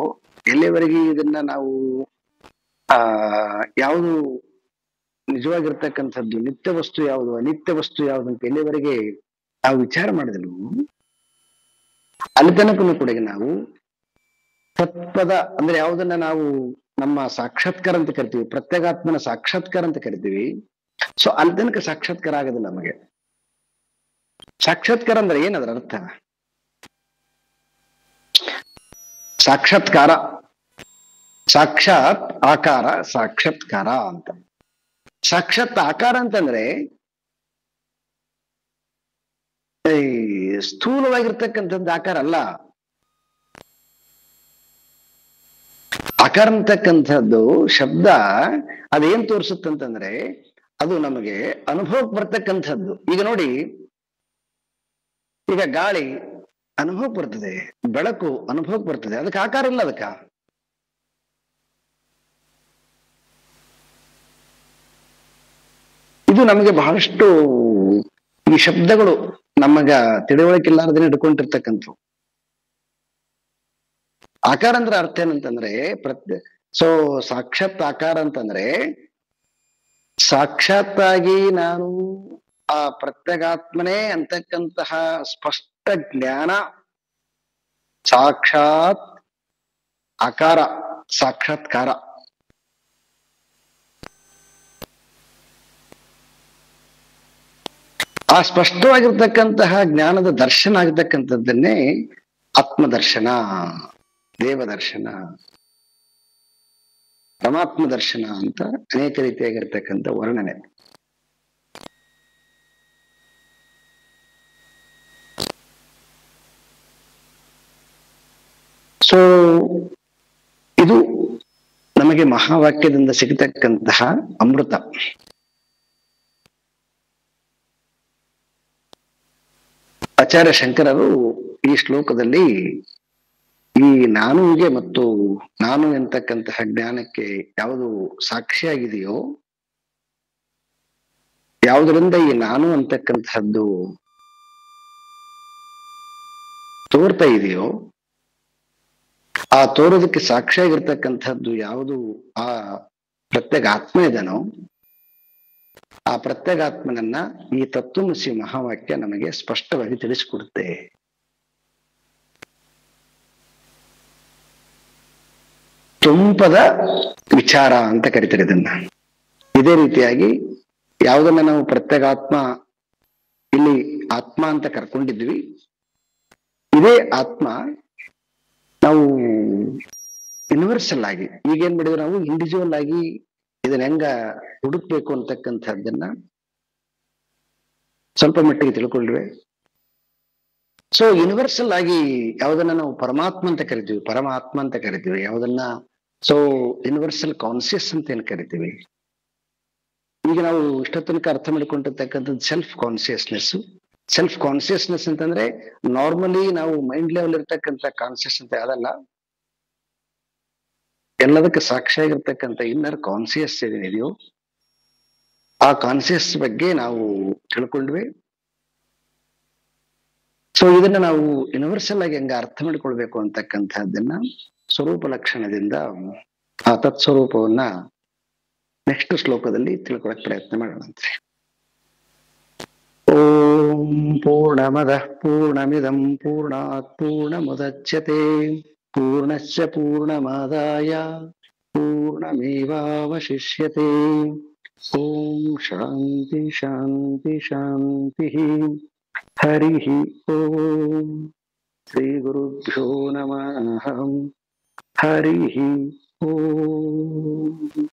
[SPEAKER 1] ಎಲ್ಲಿಯವರೆಗೆ ಇದನ್ನ ನಾವು ಯಾವುದು ನಿಜವಾಗಿರ್ತಕ್ಕಂಥದ್ದು, ನಿತ್ಯ ವಸ್ತು ಯಾವುದು, ಅನಿತ್ಯ ವಸ್ತು ಯಾವುದು ಅಂತ ಎಲ್ಲಿವರೆಗೆ ನಾವು ವಿಚಾರ ಮಾಡಿದ್ವು, ಅಲ್ಲಿ ತನಕನೂ ಕೂಡ ನಾವು ತತ್ಪದ ಅಂದ್ರೆ ಯಾವುದನ್ನ ನಾವು ನಮ್ಮ ಸಾಕ್ಷಾತ್ಕಾರ ಅಂತ ಕರಿತೀವಿ, ಪ್ರತ್ಯೇಗಾತ್ಮನ ಸಾಕ್ಷಾತ್ಕಾರ ಅಂತ ಕರಿತೀವಿ. ಸೊ ಅಲ್ಲಿ ತನಕ ಸಾಕ್ಷಾತ್ಕಾರ ಆಗೋದಿಲ್ಲ ನಮಗೆ. ಸಾಕ್ಷಾತ್ಕಾರ ಅಂದ್ರೆ ಏನದರ ಅರ್ಥ? ಸಾಕ್ಷಾತ್ಕಾರ, ಸಾಕ್ಷಾತ್ ಆಕಾರ, ಸಾಕ್ಷಾತ್ಕಾರ ಅಂತ. ಸಾಕ್ಷಾತ್ ಆಕಾರ ಅಂತಂದ್ರೆ ಈ ಸ್ಥೂಲವಾಗಿರ್ತಕ್ಕಂಥದ್ದು ಆಕಾರ ಅಲ್ಲ. ಆಕಾರ ಅಂತಕ್ಕಂಥದ್ದು ಶಬ್ದ ಅದೇನ್ ತೋರಿಸುತ್ತಂತಂದ್ರೆ ಅದು ನಮಗೆ ಅನುಭವಕ್ಕೆ ಬರ್ತಕ್ಕಂಥದ್ದು. ಈಗ ನೋಡಿ, ಈಗ ಗಾಳಿ ಅನುಭವಕ್ಕೆ ಬರ್ತದೆ, ಬೆಳಕು ಅನುಭವಕ್ಕೆ ಬರ್ತದೆ, ಅದಕ್ಕೆ ಆಕಾರ ಇಲ್ಲ. ಇದು ನಮಗೆ ಬಹಳಷ್ಟು ಈ ಶಬ್ದಗಳು ನಮಗ ತಿಳುವಳಿಕೆ ಇಲ್ಲಾರ್ದೇನೆ ಹಿಡ್ಕೊಂಡಿರ್ತಕ್ಕಂಥವು. ಆಕಾರ ಅಂದ್ರೆ ಅರ್ಥ ಏನಂತಂದ್ರೆ ಸಾಕ್ಷಾತ್ ಆಕಾರ ಅಂತಂದ್ರೆ ಸಾಕ್ಷಾತ್ತಾಗಿ ನಾನು ಆ ಪ್ರತ್ಯೇಗಾತ್ಮನೇ ಅಂತಕ್ಕಂತಹ ಸ್ಪಷ್ಟ ಜ್ಞಾನ, ಸಾಕ್ಷಾತ್ ಆಕಾರ, ಸಾಕ್ಷಾತ್ಕಾರ. ಆ ಸ್ಪಷ್ಟವಾಗಿರ್ತಕ್ಕಂತಹ ಜ್ಞಾನದ ದರ್ಶನ ಆಗಿರ್ತಕ್ಕಂಥದ್ದನ್ನೇ ಆತ್ಮದರ್ಶನ, ದೇವದರ್ಶನ, ಪರಮಾತ್ಮ ದರ್ಶನ ಅಂತ ಅನೇಕ ರೀತಿಯಾಗಿರ್ತಕ್ಕಂಥ ವರ್ಣನೆ. ಸೊ ಇದು ನಮಗೆ ಮಹಾವಾಕ್ಯದಿಂದ ಸಿಗತಕ್ಕಂತಹ ಅಮೃತ. ಆಚಾರ್ಯ ಶಂಕರರು ಈ ಶ್ಲೋಕದಲ್ಲಿ ಈ ನಾನುವಿಗೆ ಮತ್ತು ನಾನು ಎಂತಕ್ಕಂತಹ ಜ್ಞಾನಕ್ಕೆ ಯಾವುದು ಸಾಕ್ಷಿಯಾಗಿದೆಯೋ, ಯಾವುದರಿಂದ ಈ ನಾನು ಅಂತಕ್ಕಂತಹದ್ದು ತೋರ್ತಾ ಇದೆಯೋ, ಆ ತೋರೋದಕ್ಕೆ ಸಾಕ್ಷಿಯಾಗಿರ್ತಕ್ಕಂಥದ್ದು ಯಾವುದು ಆ ಪ್ರತ್ಯೇಕ ಆತ್ಮ ಇದನೋ, ಆ ಪ್ರತ್ಯೇಗಾತ್ಮನನ್ನ ಈ ತತ್ವಮಸಿ ಮಹಾವಾಕ್ಯ ನಮಗೆ ಸ್ಪಷ್ಟವಾಗಿ ತಿಳಿಸಿಕೊಡುತ್ತೆ. ತುಂಬದ ವಿಚಾರ ಅಂತ ಕರಿತಾರೆ ಇದನ್ನ. ಇದೇ ರೀತಿಯಾಗಿ ಯಾವುದನ್ನ ನಾವು ಪ್ರತ್ಯೇಗಾತ್ಮ ಇಲ್ಲಿ ಆತ್ಮ ಅಂತ ಕರ್ಕೊಂಡಿದ್ವಿ, ಇದೇ ಆತ್ಮ ನಾವು ಯೂನಿವರ್ಸಲ್ ಆಗಿ ಈಗೇನ್ ಮಾಡಿದ್ವಿ, ನಾವು ಇಂಡಿವಿಜುವಲ್ ಆಗಿ ಇದನ್ನ ಹೆಂಗ ಹುಡುಕ್ಬೇಕು ಅಂತಕ್ಕಂಥದ್ದನ್ನ ಸ್ವಲ್ಪ ಮಟ್ಟಿಗೆ ತಿಳ್ಕೊಂಡ್ವಿ. ಸೊ ಯೂನಿವರ್ಸಲ್ ಆಗಿ ಯಾವುದನ್ನ ನಾವು ಪರಮಾತ್ಮ ಅಂತ ಕರಿತೀವಿ, ಪರಮಾತ್ಮ ಅಂತ ಕರಿತೀವಿ, ಯಾವುದನ್ನ ಸೊ ಯೂನಿವರ್ಸಲ್ ಕಾನ್ಸಿಯಸ್ ಅಂತ ಏನ್ ಕರಿತೀವಿ, ಈಗ ನಾವು ಇಷ್ಟ ತನಕ ಅರ್ಥ ಮಾಡ್ಕೊಂಡಿರ್ತಕ್ಕಂಥದ್ದು ಸೆಲ್ಫ್ ಕಾನ್ಸಿಯಸ್ನೆಸ್. ಸೆಲ್ಫ್ ಕಾನ್ಸಿಯಸ್ನೆಸ್ ಅಂತಂದ್ರೆ ನಾರ್ಮಲಿ ನಾವು ಮೈಂಡ್ ಲೆವೆಲ್ ಇರ್ತಕ್ಕಂಥ ಕಾನ್ಸಿಯಸ್ ಅಂತ ಅದಲ್ಲ, ಎಲ್ಲದಕ್ಕೆ ಸಾಕ್ಷಿಯಾಗಿರ್ತಕ್ಕಂಥ ಇನ್ನರ್ ಕಾನ್ಸಿಯಸ್ ಏನಿದೆಯೋ ಆ ಕಾನ್ಸಿಯಸ್ ಬಗ್ಗೆ ನಾವು ತಿಳ್ಕೊಂಡ್ವಿ. ಸೊ ಇದನ್ನ ನಾವು ಯೂನಿವರ್ಸಲ್ ಆಗಿ ಹೆಂಗ ಅರ್ಥ ಮಾಡ್ಕೊಳ್ಬೇಕು ಅಂತಕ್ಕಂಥದ್ದನ್ನ ಸ್ವರೂಪ ಲಕ್ಷಣದಿಂದ ಆ ತತ್ಸ್ವರೂಪವನ್ನ ನೆಕ್ಸ್ಟ್ ಶ್ಲೋಕದಲ್ಲಿ ತಿಳ್ಕೊಳಕ್ ಪ್ರಯತ್ನ ಮಾಡೋಣಂತೆ. ಓಂ ಪೂರ್ಣಮದಃ ಪೂರ್ಣಮಿದಂ ಪೂರ್ಣಾತ್ ಪೂರ್ಣಮುದಚ್ಯತೆ ಪೂರ್ಣಸ್ಯ ಪೂರ್ಣಮಾದಾಯ ಪೂರ್ಣಮೇವಾವಶಿಷ್ಯತೆ. ಓಂ ಶಾಂತಿ ಶಾಂತಿ ಶಾಂತಿ. ಹರಿ ಓಂ. ಶ್ರೀ ಗುರುಭ್ಯೋ ನಮಃ. ಹರಿ ಓಂ.